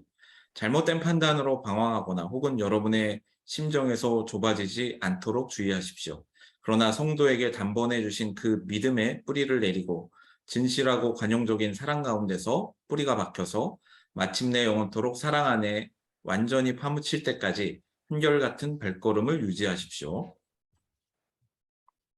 잘못된 판단으로 방황하거나 혹은 여러분의 심정에서 좁아지지 않도록 주의하십시오. 그러나 성도에게 단번에 주신 그 믿음의 뿌리를 내리고 진실하고 관용적인 사랑 가운데서 뿌리가 박혀서 마침내 영원토록 사랑 안에 완전히 파묻힐 때까지 한결같은 발걸음을 유지하십시오.